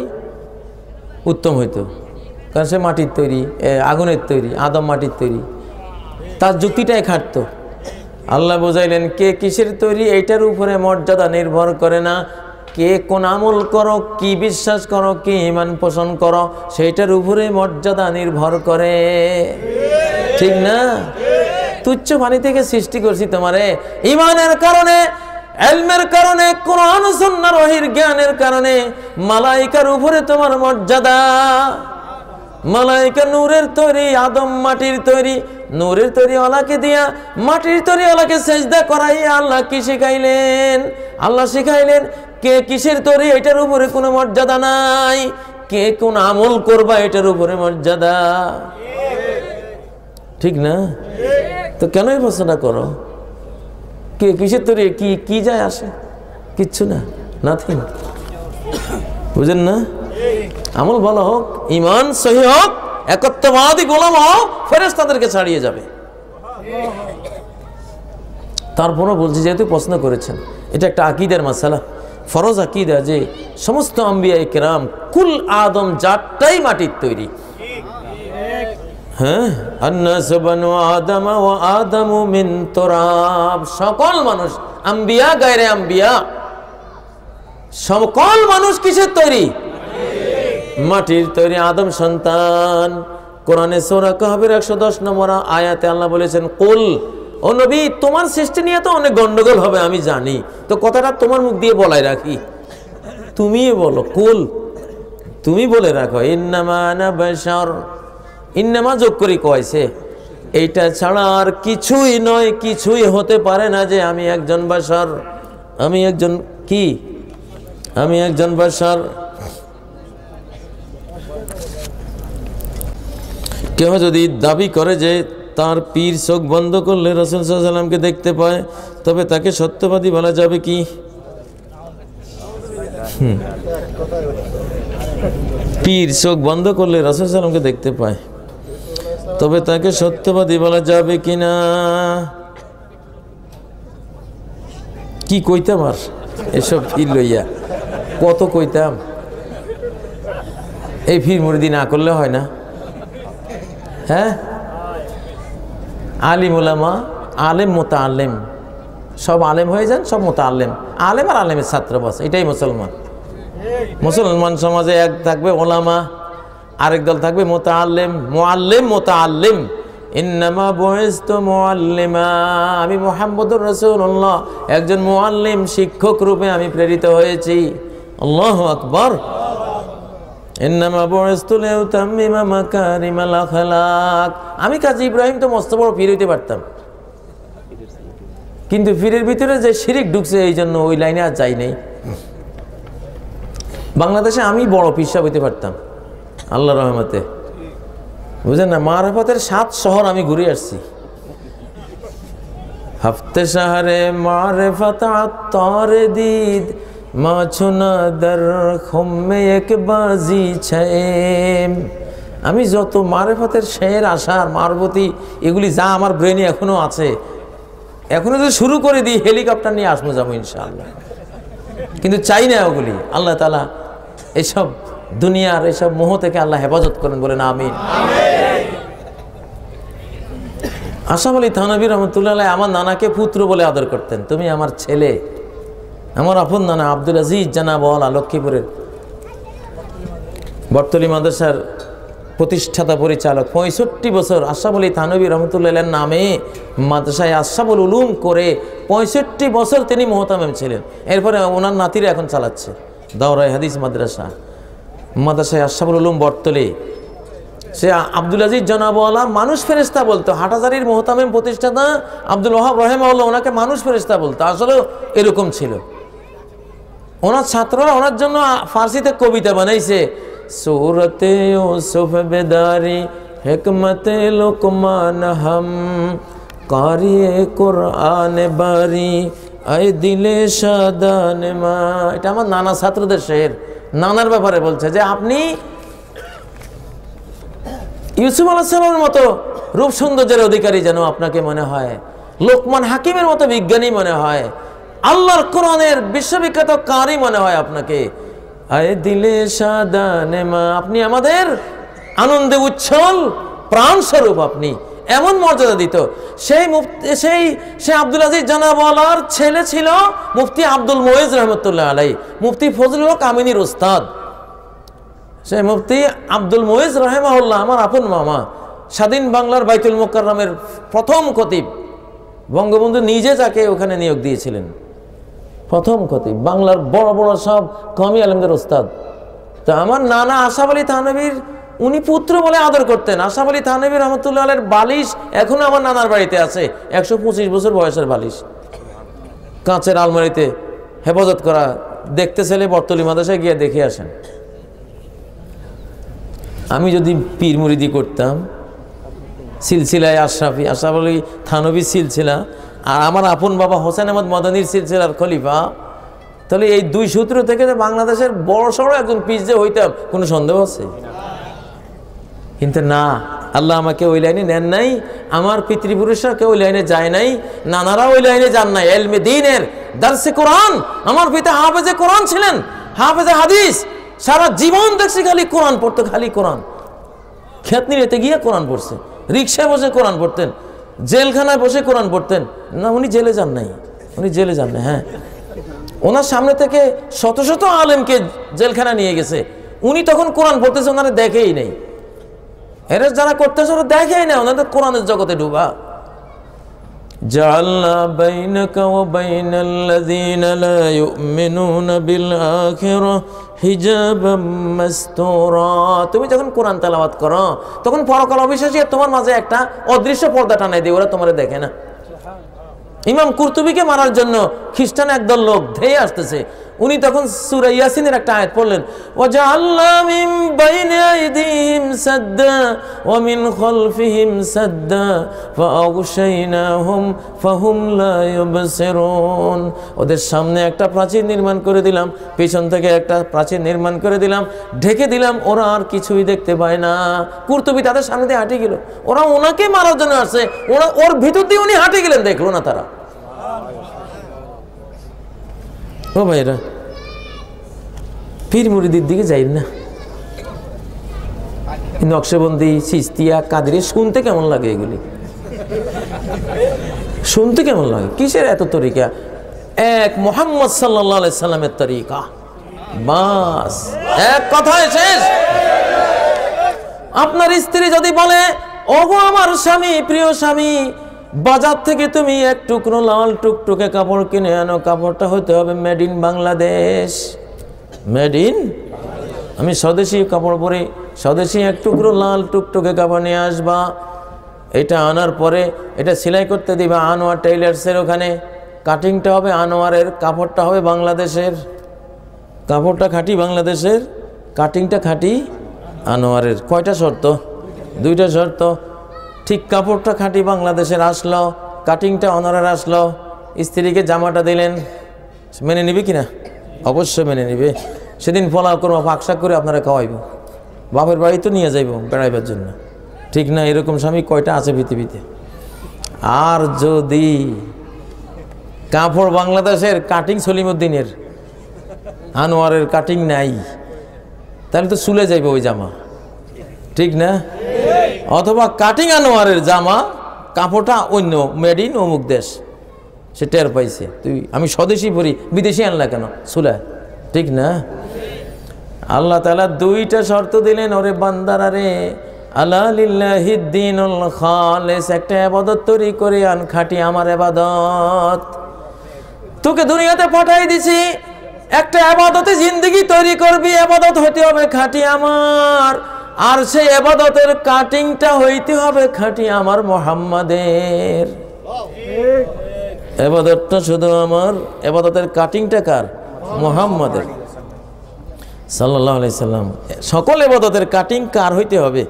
উত্তম হইতো। কারণ সে মাটির তৈরি, আগুনের তৈরি, আদম মাটির তৈরি, তার যুক্তিটাই খাটতো। আল্লাহ বোঝাইলেন কে কিসের তৈরি এইটার উপরে মর্যাদা নির্ভর করে না, কে কোন আমল করো, কি বিশ্বাস করো, কি ঈমান পোষণ করো, সেইটার উপরে মর্যাদা নির্ভর করে, ঠিক না? তুচ্ছ পানি থেকে সৃষ্টি করছি তোমারে ঈমানের কারণে, ইলমের কারণে, কোরআন সুন্নাহর ওহীর জ্ঞানের কারণে। মালাইকার উপরে তোমার মর্যাদা, মালাইকা নূরের তৈরি, আদম মাটির তৈরি। নূরের তৈরি ওয়ালাকে দিয়া মাটির তৈরি ওয়ালাকে সেজদা করাইয়া আল্লাহ কি শিখাইলেন? আল্লাহ শিখাইলেন কে কিসের তৈরি এটার উপরে কোনো মর্যাদা নাই, কে কোন আমল করবা এটার উপরে মর্যাদা, ঠিক না? তো কেন এই প্রশ্নটা করো? কে কিসের তৈরি কি যায় আসে? কিচ্ছু না, নাথিং। বুঝেন না? আমল ভালো হোক, ইমান সহি হোক, একত্ববাদী গোলাম হোক, ফেরেশতাদেরকে ছাড়িয়ে যাবে। তারপরও বলছি, যেহেতু প্রশ্ন করেছেন, এটা একটা আকীদার মাসালা, ফরজ আকীদা, যে সমস্ত আম্বিয়া ইকরাম কুল আদম জাতটাই মাটির তৈরি। হ্যাঁ, আন্নাসু বানু আদম ওয়া আদামু মিন তুরাব, সকল মানুষ, আম্বিয়া গায়রে আম্বিয়া, সকল মানুষ কিসের তৈরি? মাটির তৈরি, আদম সন্তান। কোরআনে সূরা কাহফের 110 নম্বর আয়াতে আল্লাহ বলেছেন, কুল, ও নবী, তোমার সৃষ্টি নিয়ে তো অনেক গন্ডগোল হবে আমি জানি, তো কথাটা তোমার মুখ দিয়ে বলাই রাখি, তুমি বলো, কুল, তুমি বলে রাখো, ইন্নামা আনা বাশার, ইন্নামা যোগ করে কয়েছে, এইটা ছাড়া আর কিছুই নয়, কিছুই হতে পারে না যে আমি একজন বাশার, আমি একজন কি, আমি একজন বাশার। কেউ যদি দাবি করে যে তার পীর চোখ বন্ধ করলে রাসূল সাল্লাল্লাহু আলাইহি ওয়াসাল্লামকে দেখতে পায়, তবে তাকে সত্যবাদী বলা যাবে কি? পীর চোখ বন্ধ করলে রাসূল সাল্লাল্লাহু আলাইহি ওয়াসাল্লামকে দেখতে পায়, তবে তাকে সত্যবাদী বলা যাবে কিনা? কি কইতাম আর এসব পীর লইয়া, কত কইতাম। এই পীর মুরিদি না করলে হয় না? হ্যাঁ, আলিম উলামা, আলেম মুতাআল্লিম, সব আলেম হয়ে যান, সব মুতাআল্লিম, আলেম আর আলেমের ছাত্র, বাস, এটাই মুসলমান। মুসলমান সমাজে এক থাকবে ওলামা, আরেক দল থাকবে মুতাআল্লিম, মুআল্লিম মুতাআল্লিম। ইন্নামা বুইসতু মুআল্লিমা, আমি মুহাম্মদুর রাসূলুল্লাহ একজন মুআল্লিম, শিক্ষক রূপে আমি প্রেরিত হয়েছি। আল্লাহু আকবার। ইন্নামা বুইসতু লিউতাম্মিমা মাকারিমাল আখলাক। আমি কাজী ইব্রাহিম তো মস্ত বড় পীর হইতে পারতাম, কিন্তু পীরের ভিতরে যে শিরিক ঢুকছে, এই জন্য ওই লাইনে আর যাই নাই। বাংলাদেশে আমি বড় পীর সাহেব হইতে পারতাম আল্লাহর রহমতে, বুঝেন না? মারফতের 7 শহর আমি ঘুরে আসছি। হফতে শহরে মারফত আত্তার দিদ, মাছুনা দর খুম্মে এক বাজি ছায়েম। আমি যত মারফতের শের, আশার, মারবতি, এগুলি যা আমার ব্রেনে এখনো আছে, এখনো যদি শুরু করে দিই, হেলিকপ্টার নিয়ে আসবো, যাবো ইনশাআল্লাহ, কিন্তু চাই না ওগুলি। আল্লাহ তাআলা এইসব দুনিয়ার এইসব মোহ থেকে আল্লাহ হেফাজত করেন, বলেন আমিন। আশরাফ আলী থানভী রহমতুল্লাহ আলাইহি আমার নানাকে পুত্র বলে আদর করতেন। তুমি আমার ছেলে, আমার আপন নানা আব্দুল আজিজ জানাবওয়ালা, লক্ষ্মীপুরের বর্তলী মাদ্রাসার প্রতিষ্ঠাতা পরিচালক, 65 বছর আশরাফ আলী থানভী রহমতুল্লাহ নামে মাদ্রাসায় আশরাফুল উলুম করে 65 বছর তিনি মুহতামিম ছিলেন। এরপরে ওনার নাতিরা এখন চালাচ্ছে দাওরায়ে হাদিস মাদ্রাসায় আশরাফুল উলুম বর্তলী। সে আব্দুল আজিজ জানাবওয়ালা মানুষ ফেরেশতা বলতো, হাটহাজারীর মুহতামিম প্রতিষ্ঠাতা আব্দুল ওয়াহাব রাহিমাহুল্লাহ ওনাকে মানুষ ফেরেশতা বলতো, আসলে এরকম ছিল। ওনার ছাত্ররা ওনার জন্য ফার্সিতে কবিতা বানাইছে, सूरते यूसुफ बेदारी हिकमते लुकमान हम कारिए कुरआन बारी आए दिले शादान मा। এটা আমার নানা ছাত্রদের শের, নানার ব্যাপারে বলছে যে আপনি ইউসুফ আলাইহিস সালামের মতো রূপ সৌন্দর্যের অধিকারী যেন আপনাকে মনে হয়, লোকমান হাকিমের মতো বিজ্ঞানী মনে হয়, আল্লাহর কোরআনের বিশ্ববিখ্যাত কারি মনে হয় আপনাকে। আয়ে দিলে শাদানে মা, আপনি আমাদের আনন্দে উচ্ছল প্রাণ স্বরূপ, আপনি এমন মর্যাদা দিত। সেই আব্দুল আজিজ জানাবওয়ালার ছেলে ছিল মুফতি আব্দুল মুইজ রহমতুল্লাহ আলাইহি, মুফতি ফজলুল হক আমিনীর উস্তাদ। সেই মুফতি আব্দুল মুইজ রাহিমাহুল্লাহ আমার আপন মামা, স্বাধীন বাংলার বাইতুল মুকাররমের প্রথম খতিব, বঙ্গবন্ধু নিজে যাকে ওখানে নিয়োগ দিয়েছিলেন, প্রথম খতিব, বাংলার বড় বড় সব কওমি আলেমদের উস্তাদ। তো আমার নানা আশরাফ আলী থানভীর উনি পুত্র বলে আদর করতেন। আশরাফ আলী থানভী রহমতুল্লাহ আলাইহির বালিশ এখনো আমার নানার বাড়িতে আছে, 125 বছর বয়সের বালিশ, কাঁচের আলমারিতে হেফাজত করা। দেখতে চাইলে বর্তলী মাদ্রাসায় গিয়ে দেখে আসেন। আমি যদি পীর মুরিদি করতাম, সিলসিলায় আশরাফ আলী থানভী সিলসিলা, আর আমার আপন বাবা হোসেন আহমদ মাদানীর সিলসিলার খলিফা, তাহলে এই দুই সূত্র থেকে যে বাংলাদেশের বড় সড়ো একজন পীর যে হইতাম কোনো সন্দেহ আছে? কিন্তু না, আল্লাহ আমাকে ওই লাইনে নেন নাই, আমার পিতৃপুরুষরা কেউ ওই লাইনে যায় নাই, নানারা ওই লাইনে যান নাই। এলমে দ্বীনের দারসে কোরআন, আমার পিতা হাফেজে কোরআন ছিলেন, হাফেজে হাদিস, সারা জীবন দেখছি খালি কোরআন পড়তো, খালি কোরআন। খেতনি রেতে গিয়ে কোরআন পড়ছে, রিক্সায় বসে কোরআন পড়তেন, জেলখানায় বসে কোরআন পড়তেন। না, উনি জেলে যান নাই, উনি জেলে যান নাই। হ্যাঁ, ওনার সামনে থেকে শত শত আলেমকে জেলখানা নিয়ে গেছে, উনি তখন কোরআন পড়তেছে, ওনারা দেখেই নেই। এরা যারা করতেছে ওরা দেখেই না, ওনাদের কোরআনের জগতে ডুবা। জাআলনা বাইনাকা ওয়া বাইনাল্লাযীনা লা ইউমিনুনা বিল আখিরাহ হিজাবাম মাসতুরা। তুমি যখন কোরআন তেলাওয়াত করো তখন পরকাল অবিশ্বাসী তোমার মাঝে একটা অদৃশ্য পর্দা টানাই দেয়, ওরা তোমারে দেখে না। ইমাম কুরতুবীকে মারার জন্য খ্রিস্টান একদল লোক ধেয়ে আসতেছে, উনি তখন সূরা ইয়াসিনের একটা আয়াত পড়লেন, ওয়াজআলনা মিন বাইনি আইদিহিম সাদ্দা ওয়া মিন খালফিহিম সাদ্দা ফাআগশাইনাহুম ফাহুম লা ইউবসিরুন। ওদের সামনে একটা প্রাচীর নির্মাণ করে দিলাম, পেছন থেকে একটা প্রাচীর নির্মাণ করে দিলাম, ঢেকে দিলাম, ওরা আর কিছুই দেখতে পায় না। কুরতুবী তাদের সামনে দিয়ে হাঁটে গেল, ওরা ওনাকে মারার জন্য আসছে, ওর ভিতর দিয়ে উনি হাঁটে গেলেন, দেখলো না তারা। ও ভাইরা, পীর মুরিদের দিকে যাই না, নকশবন্দি, চিস্তিয়া, কাদেরি শুনতে কেমন লাগে? এগুলি শুনতে কেমন লাগে? কিসের এত তরিকা? এক মুহাম্মদ সাল্লাল্লাহু আলাইহি সাল্লামের তরিকা, বাস, এক কথায় শেষ। আপনার স্ত্রী যদি বলে, ওগো আমার স্বামী, প্রিয় স্বামী, বাজার থেকে তুমি এক টুকরো লাল টুকটুকে কাপড় কিনে আনো, কাপড়টা হতে হবে made in Bangladesh, made in, আমি স্বদেশি কাপড় পরি, স্বদেশি এক টুকরো লাল টুকটুকে কাপড় নিয়ে আসবা। এটা আনার পরে এটা সেলাই করতে দিবা আনোয়ার টেইলার্সের ওখানে, কাটিংটা হবে আনোয়ারের, কাপড়টা হবে বাংলাদেশের, কাপড়টা খাঁটি বাংলাদেশের, কাটিংটা খাঁটি আনোয়ারের। কয়টা শর্ত? দুইটা শর্ত। ঠিক কাপড়টা খাঁটি বাংলাদেশের আসলো, কাটিংটা আনোয়ারের আসলো, স্ত্রীকে জামাটা দিলেন, মেনে নিবে কিনা? অবশ্যই মেনে নিবে। সেদিন পোলাও করবো, ফাঁকশাক করে আপনারা খাওয়াইব, বাপের বাড়ি তো নিয়ে যাইব বেড়াইবার জন্য, ঠিক না? এরকম স্বামী কয়টা আছে পৃথিবীতে? আর যদি কাপড় বাংলাদেশের, কাটিং সলিমুদ্দিনের, আনোয়ারের কাটিং নাই, তাহলে তো চুলে যাইবে ওই জামা, ঠিক না? অথবা কাটিং আনোয়ারের জামা, কাপড়টা অন্য, মেড ইন অমুক দেশ, সে টের পাইছে, তুই আমি স্বদেশি পরি, বিদেশি আনলা কেন চুলা, ঠিক না? আল্লাহ তাআলা দুইটা শর্ত দিলেন, ওরে বান্দারা রে, আলা লিল্লাহিদ দীনুল খালিস, একটা ইবাদত তৈরি করে আন, খাঁটি আমার ইবাদত। তোকে দুনিয়াতে পাঠাই দিছি, একটা ইবাদতে জিন্দেগি তৈরি করবি, ইবাদত হইতে হবে খাঁটি আমার, আর সেই ইবাদতের কাটিংটা হইতে হবে খাঁটি আমার মুহাম্মাদের। ইবাদতটা শুধু আমার, ইবাদতের কাটিংটা কার? মুহাম্মাদের সাল্লাল্লাহু আলাইহি সাল্লাম। সকল ইবাদতের কাটিং কার হইতে হবে?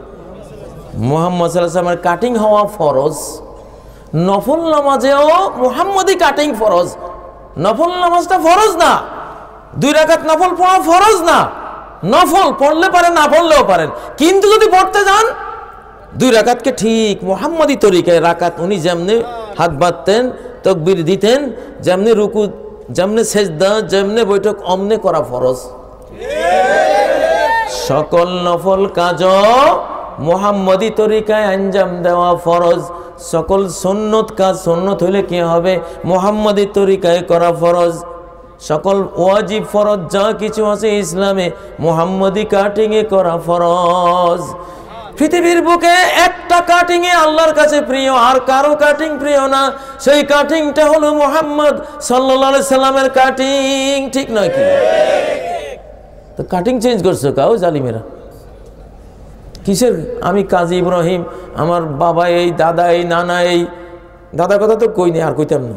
মুহাম্মদ সাল্লাল্লাহু আলাইহি সাল্লামের কাটিং হওয়া ফরজ। নফল নামাজেও মুহাম্মদি কাটিং ফরজ। নফল নামাজটা ফরজ না, 2 রাকাত নফল পড়া ফরজ না, নফল পড়লে পারেন, না পড়লেও পারেন, কিন্তু যদি পড়তে যান 2 রাকাতকে ঠিক মুহাম্মদি তরিকায়, রাকাত উনি যেমনি হাত বাঁধতেন, তাকবীর দিতেন, যেমনি রুকু, যেমনি সেজদা, যেমনি বৈঠক, অমনে করা ফরজ। সকল নফল কাজও মুহাম্মদি তরিকায় আঞ্জাম দেওয়া ফরজ। সকল সুন্নত কাজ, সুন্নত হইলে কি হবে? মুহাম্মদি তরিকায় করা ফরজ। সকল ওয়াজিব ফরজ যা কিছু আছে ইসলামে, মুহাম্মদি কাটিংয়ে করা ফরজ। পৃথিবীর বুকে একটা কাটিংয়ে আল্লাহর কাছে প্রিয়, আর কারো কাটিং প্রিয় না, সেই কাটিংটা হলো মুহাম্মদ সাল্লাল্লাহু আলাইহি সাল্লামের কাটিং, ঠিক নয় কি? তো কাটিং চেঞ্জ করছো কাউ জালিমেরা, কিসের? আমি কাজী ইব্রাহিম, আমার বাবা এই, দাদা এই, নানা এই, দাদার কথা তো কই নেই, আর কইতাম না,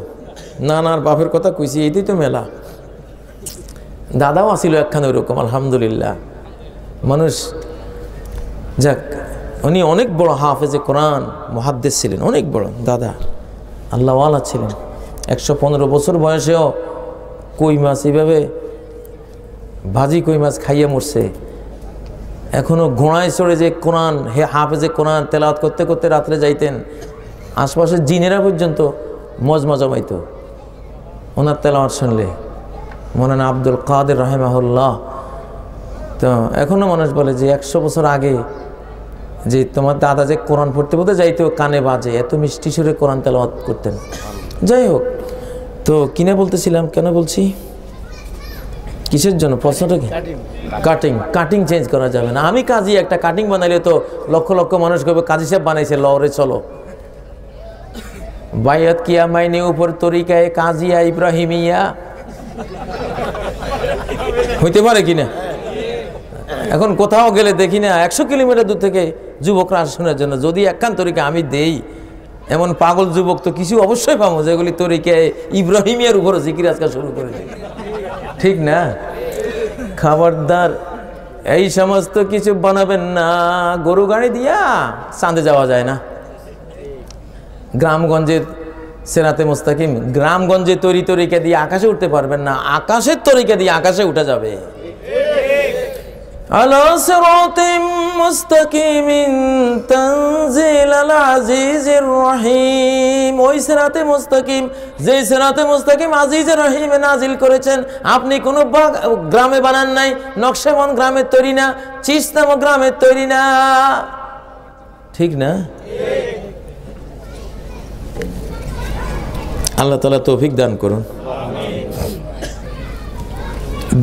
নানার বাপের কথা কইছি, এইটাই তো মেলা। দাদাও আসিল একখানে ওইরকম, আলহামদুলিল্লাহ। মানুষ যাক, উনি অনেক বড় হাফেজে কোরআন, মুহাদ্দিস ছিলেন, অনেক বড় দাদা, আল্লাহওয়ালা ছিলেন। 115 বছর বয়সেও কই মাছ এইভাবে ভাজি কই মাছ খাইয়ে মরছে। এখনও ঘোড়ায় চড়ে যে কোরআন হাফেজে কোরআন তেলাওয়াত করতে করতে রাত্রে যাইতেন, আশপাশের জিনেরা পর্যন্ত মজমা জমাইত ওনার তেলাওয়াত শুনলে। মৌলানা আব্দুল কাদের রাহিমাহুল্লাহ। তো এখনও মানুষ বলে যে 100 বছর আগে যে তোমার দাদা যে কোরআন পড়তে পড়তে যাইতো, কানে বাজে, এত মিষ্টি সুরে কোরআন তেলাওয়াত করতেন। যাই হোক, তো কিনে বলতেছিলাম, কেন বলছি, কিসের জন্য, প্রশ্নটা কি? কাটিং চেঞ্জ করা যাবে না। আমি কাজী, একটা কাটিং বানাইলে তো লক্ষ লক্ষ মানুষ করবে কাজী সাহেব বানাইছে, লরে চলো। বাইয়াত কিয়া মাইনে উপর তরিকায় কাজিয়া ইব্রাহিমিয়া হইতে পারে কিনা? এখন কোথাও গেলে দেখি না 100 কিলোমিটার দূর থেকে যুবকরা শোনার জন্য, যদি একখান তরিকা আমি দেই, এমন পাগল যুবক তো কিছু অবশ্যই পাবো যেগুলি তরিকায় ইব্রাহিমিয়ার উপরে জিকির আজকাল শুরু করে দেয়, ঠিক না? খবরদার এই সমস্ত কিছু বানাবেন না। গরু গাড়ি দিয়া চাঁদে যাওয়া যায় না। গ্রামগঞ্জের সেরাতে মুস্তাকিম, গ্রামগঞ্জে তরিকা দিয়ে আকাশে উঠতে পারবেন না, আকাশের তরিকা দিয়ে আকাশে উঠা যাবে। আলা সিরাতিম মুস্তাকিমিন তানজিলাল আজিজির রহিম। ওই সিরাতে মুস্তাকিম, যে সিরাতে মুস্তাকিম আজিজের রহিমে নাজিল করেছেন। আপনি কোনো গ্রামে বানান নাই, নকশাবন গ্রামের তৈরি না, চিস্তাম গ্রামের তৈরি না, ঠিক না? আল্লাহ তাআলা তৌফিক দান করুন।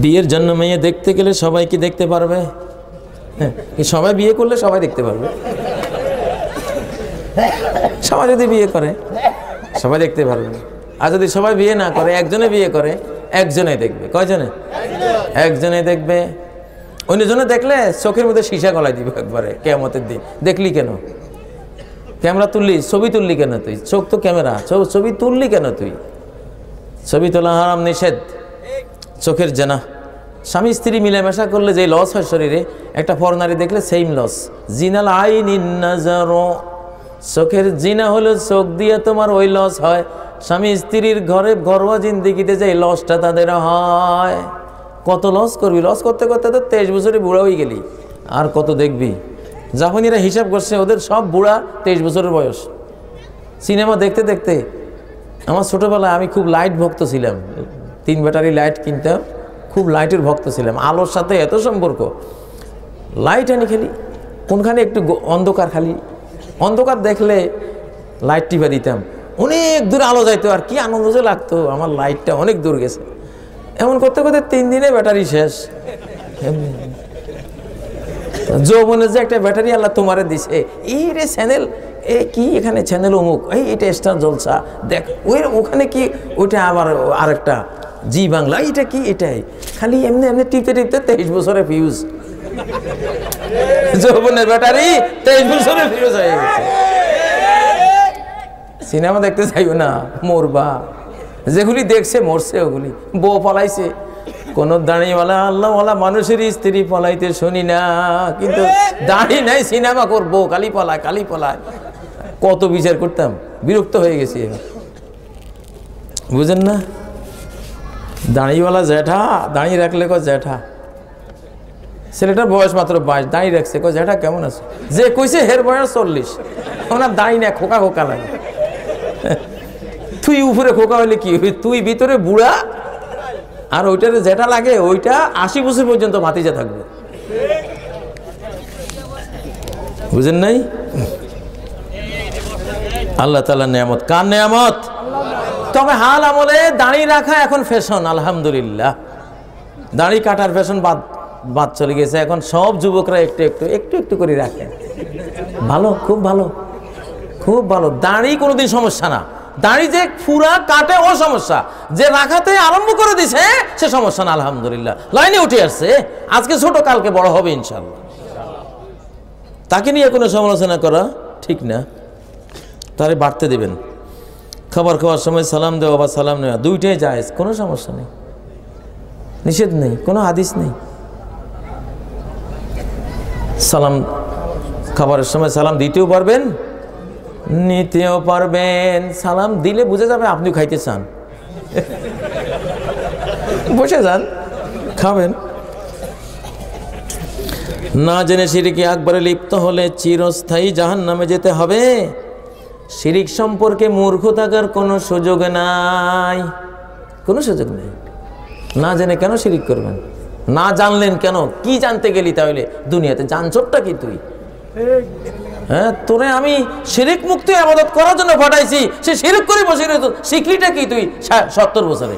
বিয়ের জন্য মেয়ে দেখতে গেলে সবাই কি দেখতে পারবে? সবাই বিয়ে করলে সবাই দেখতে পারবে? সবাই যদি বিয়ে করে সবাই দেখতে পারবে, আর যদি সবাই বিয়ে না করে, একজনে বিয়ে করে, একজনে দেখবে। কয়জনে? একজনে দেখবে। অন্যজনে দেখলে চোখের মধ্যে সীসা গলায় দিবে একবারে কিয়ামতের দিন। দেখলি কেন? ক্যামেরা তুললি, ছবি তুললি কেন তুই? চোখ তো ক্যামেরা, ছবি তুললি কেন তুই? ছবি তোলা হারাম, নিষেধ। চোখের জেনা। স্বামী স্ত্রী মিলেমিশা করলে যে লস হয় শরীরে, একটা ফরনারি দেখলে সেম লস। জিনাল আইনিন নাজার, চোখের জিনা হলো চোখ দিয়ে তোমার ওই লস হয়। স্বামী স্ত্রীর ঘরে ঘরোয়া জিন্দিগিতে যে লসটা তাদের হয়। কত লস করবি? লস করতে করতে তো 23 বছরে বুড়া হয়ে গেলি, আর কত দেখবি? জাপানিরা হিসাব করছে ওদের সব বুড়া 23 বছরের বয়স। সিনেমা দেখতে দেখতে, আমার ছোটোবেলায় আমি খুব লাইট ভক্ত ছিলাম, 3 ব্যাটারি লাইট কিনতাম, খুব লাইটের ভক্ত ছিলাম। আলোর সাথে এত সম্পর্ক, লাইট আনি খালি, কোনখানে একটু অন্ধকার, খালি অন্ধকার দেখলে লাইট টিপা দিতাম, অনেক দূর আলো যাইতো, আর কি আনন্দ যে লাগতো, আমার লাইটটা অনেক দূর গেছে। এমন করতে করতে 3 দিনে ব্যাটারি শেষ। যৌবনের যে একটা ব্যাটারি আল্লাহ তোমারে দিছে, এই রে চ্যানেল, এ কি এখানে চ্যানেল অমুক, এই এটা স্টার জলসা দেখ, ওখানে কি ওইটা, আবার আরেকটা জি বাংলা, এটা কি, এটাই খালি এমনি এমনি টিপতে টিপতে 23 বছরে ফিউজ। যৌবনের ব্যাটারি 23 বছরে ফিউজ হয়ে গেছে। সিনেমা দেখতে চাইও না, মরবা। যেগুলি দেখছে মরছে, ওগুলি বউ পালাইছে। কোন দাঁড়িওয়ালা আল্লাহওয়ালা মানুষের স্ত্রী পলাইতে শুনি না, কিন্তু দাঁড়ি নাই, সিনেমা করবো, কালি পলায়, কালি পলায়। কত বিচার করতাম, বিরক্ত হয়ে গেছি। বুঝেন না? দাঁড়িওয়ালা জ্যাঠা, দাঁড়িয়ে রাখলে কো জ্যাঠা। ছেলেটার বয়স মাত্র 22, দাঁড়িয়ে রাখছে, কো জ্যাঠা কেমন আছে? যে কইছে হের বয়স 40, ওনার দাঁড়ি না, খোকা খোকা লাগে। তুই উপরে খোকা হইলে কি, তুই ভিতরে বুড়া, আর ওইটারে যেটা লাগে ওইটা 80 বছর পর্যন্ত ভাতিজা থাকবে। বুঝেন নাই? আল্লাহ তাআলার নিয়ামত। কার নিয়ামত? তবে হাল আমলে দাড়ি রাখা এখন ফ্যাশন, আলহামদুলিল্লাহ। দাড়ি কাটার ফ্যাশন বাদ চলে গেছে, এখন সব যুবকরা একটু একটু একটু একটু করে রাখে। ভালো, খুব ভালো, খুব ভালো। দাড়ি কোনোদিন সমস্যা না, দাড়ি যে পুরা কাটে ও সমস্যা, যে রাখাতে আরম্ভ করে দিছে সে সমস্যা না, আলহামদুলিল্লাহ। লাইনে উঠে আসছে, আজকে ছোট কালকে বড় হবে ইনশাআল্লাহ। তাকে নিয়ে কোনো সমালোচনা করা ঠিক না, তারে বাড়তে দেবেন। খাবার খাওয়ার সময় সালাম দেওয়া বা সালাম নেওয়া দুইটাই জায়েজ, কোনো সমস্যা নেই, নিষেধ নেই, কোনো হাদিস নেই। সালাম খাবারের সময় সালাম দিতেও পারবেন, নিতেও পারবেন। সালাম দিলে বুঝে যাবে আপনি খাইতে চান। বসে যান, খাবেন। না জেনে শিরকে আকবরে লিপ্ত হলে চিরস্থায়ী জাহান্নামে যেতে হবে। শিরিক সম্পর্কে মূর্খ থাকার কোনো সুযোগ নাই, কোনো সুযোগ নেই। না জেনে কেন শিরিক করবেন? না জানলেন কেন? কি জানতে গেলি তাহলে দুনিয়াতে? জানছটা কি তুই? হ্যাঁ, তোরে আমি শিরিক মুক্ত ইবাদত করার জন্য পাঠাইছি, সে শিরিক করে বসে রয়েছে, শিখলিটা কি তুই 70 বছরে?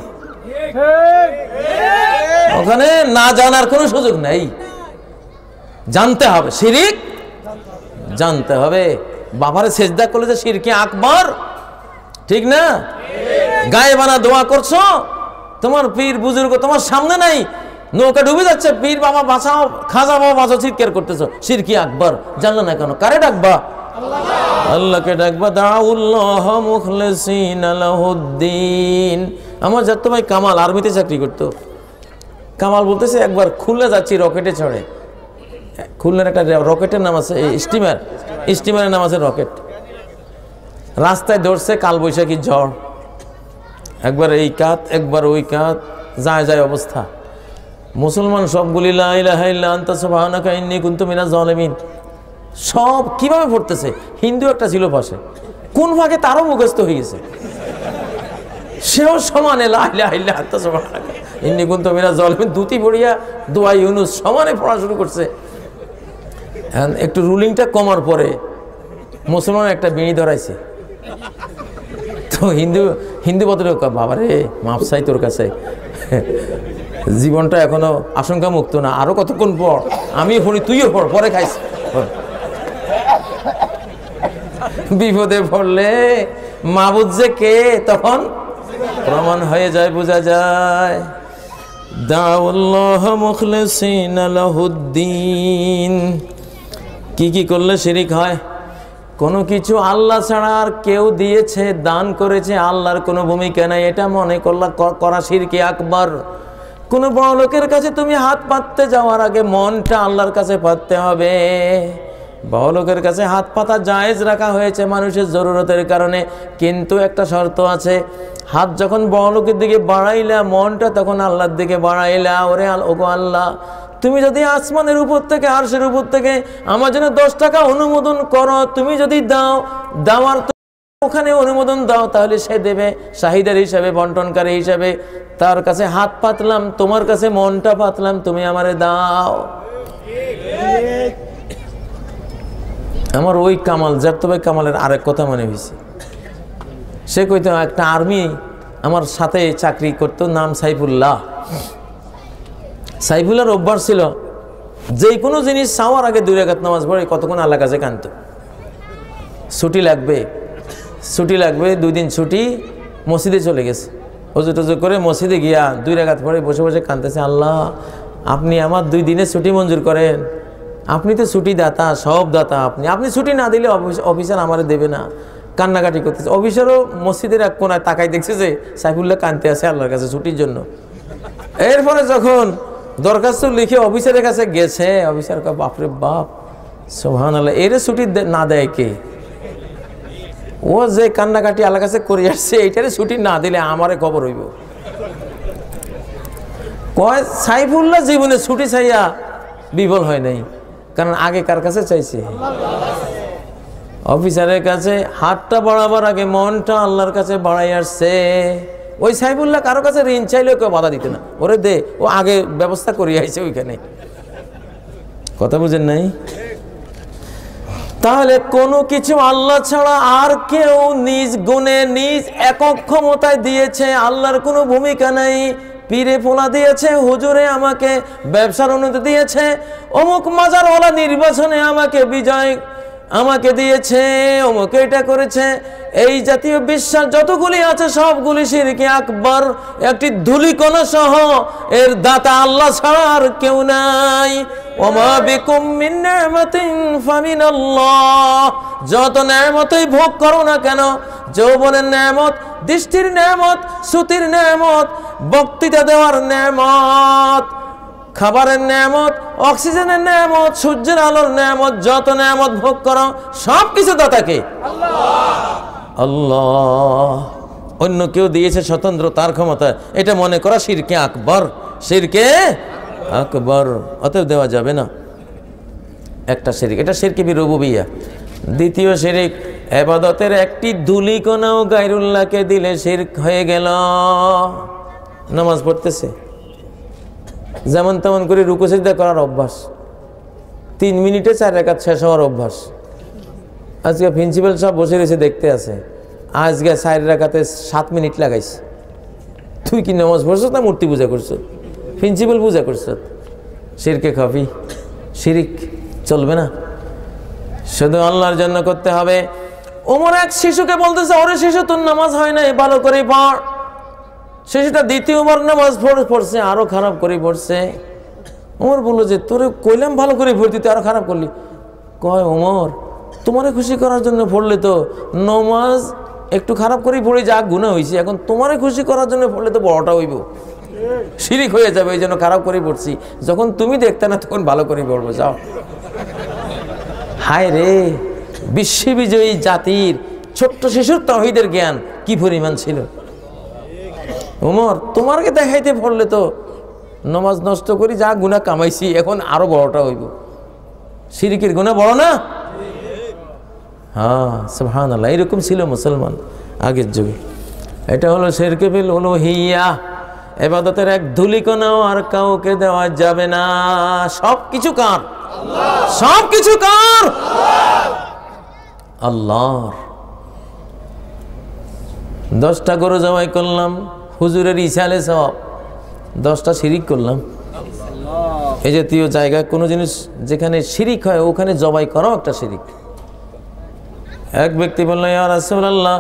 ওখানে না জানার কোনো সুযোগ নাই, জানতে হবে। শিরিক জানতে হবে। বাবারে সেজদা করলে যে শিরকে আকবার, ঠিক না? গায়ে বানা দোয়া করছো, তোমার পীর বুজুর্গ তোমার সামনে নাই, নৌকা ডুবে যাচ্ছে, পীর বাবা বাঁচাও, খাজা বাবা বাঁচাও, চিৎকার করতেছো, শিরকি আকবার। জানলো না কেন? কারে ডাকবা? আল্লাহকে ডাকবা। দাউল্লাহ মুখলিসিনা লাহুদ্দিন। আমার জাতো ভাই কামাল আর্মিতে চাকরি করতো। কামাল বলতেছে, একবার খুলনা যাচ্ছি রকেটে চড়ে, খুলনার একটা রকেটের নাম আছে স্টিমারের নাম আছে রকেট। রাস্তায় ধরছে কালবৈশাখী ঝড়, একবার এই কাত একবার ওই কাত, যায় যায় অবস্থা। মুসলমান সবগুলি লা ইলাহা ইল্লা আনতা সুবহানাকা ইন্নী কুনতু মিনাজ জালিমিন সব কিভাবে পড়তেছে। হিন্দু একটা ছিল পাশে, কোন ভাগে তারও মুখস্থ হয়ে গেছে, সেও সমানে লা ইলাহা ইল্লা আনতা সুবহানাকা ইন্নী কুনতু মিনাজ জালিমিন দুটি পড়িয়া দোয়া ইউনুস সমানে পড়া শুরু করছে। একটু রুলিংটা কমার পরে মুসলমান একটা বিড়ি ধরাইছে, তো হিন্দু ভদ্রলোক, বাবারে মাপ চাই তোর কাছে, জীবনটা এখনো আশঙ্কা মুক্ত না, আরো কতক্ষণ পর আমি পড়ি, তুইও পড়, পরে খাইস। বিপদে পড়লে মাবুদ যে কে তখন প্রমাণ হয়ে যায়, বোঝা যায়। দাউল্লাহ মুখলিসিনা লাহুদ্দিন। কি কি করলে শিরিক হয়? কোনো কিছু আল্লাহ ছাড়া আর কেউ দিয়েছে, দান করেছে, আল্লাহর কোনো ভূমিকা নাই, এটা মনে করা শিরকে আকবার। কোনো বড় লোকের কাছে তুমি হাত পাততে যাওয়ার আগে মনটা আল্লাহর কাছে পাততে হবে। বড় লোকের কাছে হাত পাতা জায়েজ রাখা হয়েছে মানুষের জরুরতের কারণে, কিন্তু একটা শর্ত আছে, হাত যখন বড় লোকের দিকে বাড়াইলা মনটা তখন আল্লাহর দিকে বাড়াইলা। ওরে ওগো আল্লাহ, তুমি যদি আসমানের উপর থেকে আরশের উপর থেকে আমার জন্য 10 টাকা অনুমোদন করো, তুমি যদি দেওয়ার ওখানে অনুমোদন দাও, তাহলে সে দেবে। শাহিদার হিসাবে, বন্টনকারী হিসাবে তার কাছে হাত পাতলাম, তোমার কাছে মনটা পাতলাম, তুমি আমারে দাও। আমার ওই কামাল, জারতো ভাই কামালের আরেক কথা মনে হয়েছে। সে কইতো, একটা আর্মি আমার সাথে চাকরি করতো, নাম সাইফুল্লাহ। সাইফুল্লাহর অভ্যাস ছিল যে কোনো জিনিস চাওয়ার আগে 2 রাকাত নামাজ পড়ে কতক্ষণ আল্লাহর কাছে কাঁদতো। ছুটি লাগবে 2 দিন ছুটি, মসজিদে চলে গেছে, ওযু টজু করে মসজিদে গিয়া 2 রাকাত পড়ে বসে বসে কাঁদতেছে, আল্লাহ আপনি আমার 2 দিনের ছুটি মঞ্জুর করেন, আপনি তো ছুটি দাতা, সব দাতা আপনি ছুটি না দিলে অফিসার আমারে দেবে না। কান্নাকাটি করতেছে। অফিসারও মসজিদের এক কোনায় তাকাই দেখছে যে সাইফুল্লাহ কাঁদতে আছে আল্লাহর কাছে ছুটির জন্য। এরপরে যখন দরখাস্ত লিখে অফিসারের কাছে গেছে, অফিসার কয়, বাপরে বাপ, সুবহানাল্লাহ, এর ছুটি না দেয় কে? ও যে কান্নাকাটি আল্লাহর কাছে করে আসছে, এইটারে ছুটি না দিলে আমারে খবর হইব। কয় সাইফুল্লাহ জীবনে ছুটি চাইয়া বিফল হয় নাই, কারণ আগে কার কাছে চাইছে? অফিসারের কাছে। হাতটা বাড়াবার আগে মনটা আল্লাহর কাছে বাড়াই আসছে। ওই সাইফুল্লাহ কারো কাছে ঋণ চাইলেও কেউ বাধা দিতে না, ওরে দে, ও আগে ব্যবস্থা করিয়ে আইছে ওইখানে। কথা বুঝেন নাই? তাহলে কোনো কিছু আল্লাহ ছাড়া আর কেউ নিজ গুণে, নিজ একক ক্ষমতায় দিয়েছে, আল্লাহর কোনো ভূমিকা নাই। পীরে ফোলা দিয়েছে, হুজুরে আমাকে ব্যবসার উন্নতি দিয়েছে, অমুক মাজারওয়ালা নির্বাচনে আমাকে বিজয় আমাকে দিয়েছে, অমুকে এটা করেছে, এই জাতীয় বিশ্বাস যতগুলি আছে সবগুলি শিরকে আকবার। একটি ধূলিকণা সহ এর দাতা আল্লাহ ছাড়া আর কেউ নাই। ওমা বিকুম মিন নি'মাতিন ফামিনাল্লাহ। যত নেয়ামতই ভোগ করো না কেন, যৌবনের নেয়ামত, দৃষ্টির নেয়ামত, শ্রুতির নেয়ামত, বক্তৃতা দেওয়ার নেয়ামত, খাবারের নেয়ামত, অক্সিজেনের নেয়ামত, সূর্যের আলোর নেয়ামত, যত নেয়ামত ভোগ করো সব কিছু দাতাকে আল্লাহ। অন্য কেউ দিয়েছে স্বতন্ত্র তার ক্ষমতা, এটা মনে করা শিরকে আকবর, শিরকে আকবর, অতএব দেওয়া যাবে না। একটা শিরক, এটা শিরকে বিরুবুবিয়া। দ্বিতীয় শিরক, ইবাদতের একটি ধূলিকণাও গায়রুল্লাহকে দিলে শিরক হয়ে গেল। নামাজ পড়তেছে, যেমন তেমন করে রুকু সিজদা করার অভ্যাস, 3 মিনিটে 4 রাকাত শেষ হওয়ার অভ্যাস। আজকে প্রিন্সিপাল সব বসে রয়েছে দেখতে আছে, আজকে 4 রাকাতে 7 মিনিট লাগাইছে। তুই কি নামাজ পড়ছ না মূর্তি পূজা করছ? প্রিন্সিপাল পূজা করছ। শিরকে খাফি, শিরিক চলবে না, শুধু আল্লাহর জন্য করতে হবে। ওমর এক শিশুকে বলতেছে, ওরে শিশু তোর নামাজ হয় না, ভালো করে পড়। শিশুটা দ্বিতীয়বার নামাজ পড়ছে, আরো খারাপ করে পড়ছে। ওমর বললো যে তোরে কইলাম ভালো করে পড়তি, তুই আরো খারাপ করলি। কয় ওমর, তোমারে খুশি করার জন্য পড়লে তো নামাজ একটু খারাপ করেই পড়ে যা গুনাহ হয়েছে, এখন তোমারে খুশি করার জন্য পড়লে তো বড়টা হইব, শিরিক হয়ে যাবে, এই জন্য খারাপ করে পড়ছি। যখন তুমি দেখতে না তখন ভালো করে পড়বো, যাও। হায় রে, বিশ্ববিজয়ী জাতির ছোট্ট শিশুর তাওহীদের জ্ঞান কি পরিমাণ ছিল। ওমর, তোমারকে দেখাইতে পড়লে তো নামাজ নষ্ট করি যা গুনাহ কামাইছি, এখন আরো বড়টা হইব। শিরিকের গুনাহ বড় না? হ্যাঁ, সুবহানাল্লাহ। এরকম ছিল মুসলমান আগের যুগে। এটা হলো শিরকে বিল উলুহিয়া, ইবাদতের এক ধূলিকণাও আর কাউকে দেওয়া যাবে না। সবকিছু কার? সবকিছু কার? আল্লাহর। 10টা গরু জবাই করলাম, হুজুরের ইসালে সওয়াব, 10টা শিরিক করলাম। এই জাতীয় জায়গায় কোনো জিনিস যেখানে শিরিক হয় ওখানে জবাই করাও একটা শিরিক। এক ব্যক্তি বলল, ইয়া রাসূলুল্লাহ,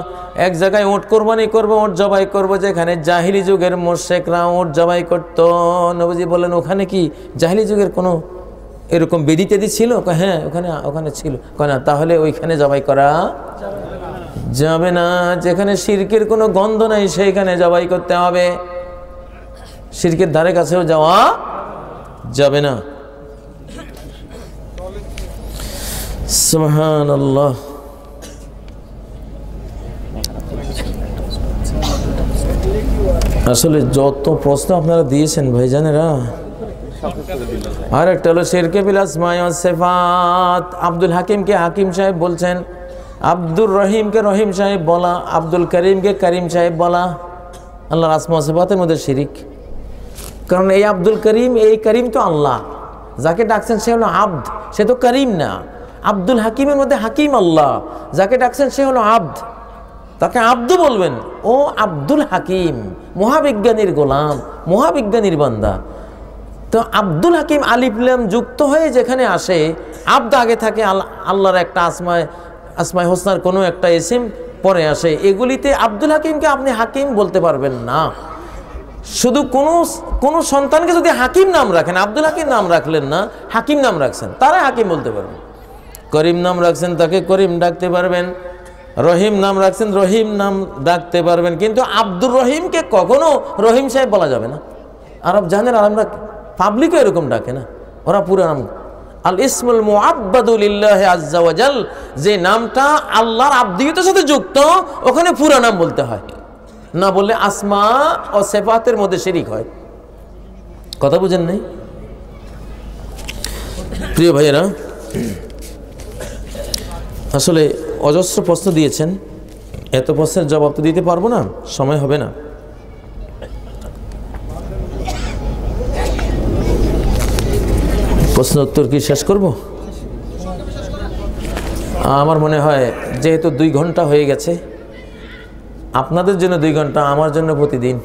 এক জায়গায় উট কোরবানি করব, উট জবাই করব, যেখানে জাহিলি যুগের মুশরিকরা উট জবাই করত। নবীজি বললেন, ওখানে কি জাহিলি যুগের কোনো এরকম বেদি টেদি ছিল? হ্যাঁ, ওখানে ছিল। না, তাহলে ওইখানে জবাই করা যাবে না। যেখানে শিরকের কোনো গন্ধ নাই সেইখানে জবাই করতে হবে, শিরকের ধারে কাছেও যাওয়া যাবে না। সুবহানাল্লাহ। আসলে যত প্রশ্ন আপনারা দিয়েছেন ভাইজানেরা, আর একটা হলো শিরকে বিল আসমাই ওয়াস সিফাত। আব্দুল হাকিমকে হাকিম সাহেব বলছেন, আব্দুর রহিমকে রহিম সাহেব বলা, আব্দুল করিমকে করিম সাহেব বলা, আল্লাহর আসমা ওয়াস সিফাতের মধ্যে শিরিক। কারণ এই আব্দুল করিম, এই করিম তো আল্লাহ, যাকে ডাকছেন সে হলো আব্দ, সে তো করিম না। আব্দুল হাকিমের মধ্যে হাকিম আল্লাহ, যাকে ডাকছেন সে হলো আব্দ, তাকে আব্দু বলবেন। ও আব্দুল হাকিম, মহাবিজ্ঞানীর গোলাম, মহাবিজ্ঞানীর বান্দা। তো আব্দুল হাকিম আলিফ লাম যুক্ত হয়ে যেখানে আসে, আব্দ আগে থাকে, আল্লাহর একটা আসমায়ে হোসনার কোনো একটা ইসিম পরে আসে, এগুলিতে আব্দুল হাকিমকে আপনি হাকিম বলতে পারবেন না। শুধু কোনো সন্তানকে যদি হাকিম নাম রাখেন, আব্দুল হাকিম নাম রাখলেন না, হাকিম নাম রাখছেন, তারা হাকিম বলতে পারবেন। করিম নাম রাখছেন, তাকে করিম ডাকতে পারবেন। রহিম নাম রাখছেন, রহিম নাম ডাকতে পারবেন। কিন্তু আব্দুর রহিমকে কখনো রহিম সাহেব বলা যাবে না। আরব জানেন, আর আমরা পাবলিকও এরকম ডাকে না, ওরা পুরো নাম আল ইসমুল মুআব্বাদু লিল্লাহি আযজা ওয়া জাল, যে নামটা আল্লাহর আব্দিয়তের সাথে যুক্ত, ওখানে পুরো নাম বলতে হয়, না বললে আসমা ও সিফাতের মধ্যে শিরিক হয়। কথা বুঝেন নাই? প্রিয় ভাইয়েরা, আসলে অজস্র প্রশ্ন দিয়েছেন, এত প্রশ্নের জবাব তো দিতে পারবো না, সময় হবে না। প্রশ্ন উত্তর কি শেষ করব? আমার মনে হয় যেহেতু 2 ঘন্টা হয়ে গেছে, আপনাদের জন্য 2 ঘন্টা, আমার জন্য প্রতিদিন।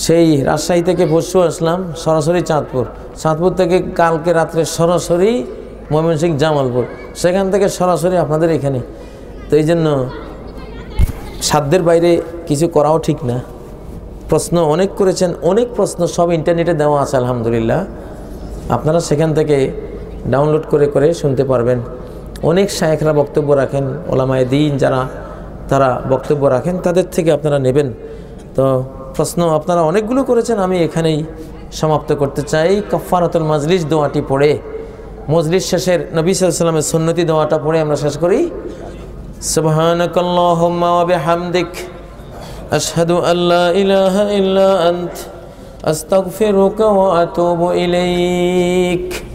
সেই রাজশাহী থেকে পরশু আসলাম সরাসরি চাঁদপুর থেকে কালকে রাত্রে সরাসরি ময়মনসিংহ জামালপুর, সেখান থেকে সরাসরি আপনাদের এখানে। তো এই জন্য সাধ্যের বাইরে কিছু করাও ঠিক না। প্রশ্ন অনেক করেছেন, অনেক প্রশ্ন সব ইন্টারনেটে দেওয়া আছে আলহামদুলিল্লাহ, আপনারা সেখান থেকে ডাউনলোড করে শুনতে পারবেন। অনেক শায়েখরা বক্তব্য রাখেন, ওলামায়ে দ্বীন যারা, তারা বক্তব্য রাখেন, তাদের থেকে আপনারা নেবেন। তো প্রশ্ন আপনারা অনেকগুলো করেছেন, আমি এখানেই সমাপ্ত করতে চাই। কাফারাতুল মাজলিস দোয়াটি পড়ে, মজলিস শেষের নবী সাল্লাল্লাহু আলাইহি ওয়াসাল্লামের সুন্নতি দোয়াটা পড়ে আমরা শেষ করি। সুবহানাকাল্লাহুম্মা ওয়া বিহামদিক আশহাদু আল্লা ইলাহা ইল্লা আনত আস্তাগফিরুকা ওয়া আতুবু ইলাইক।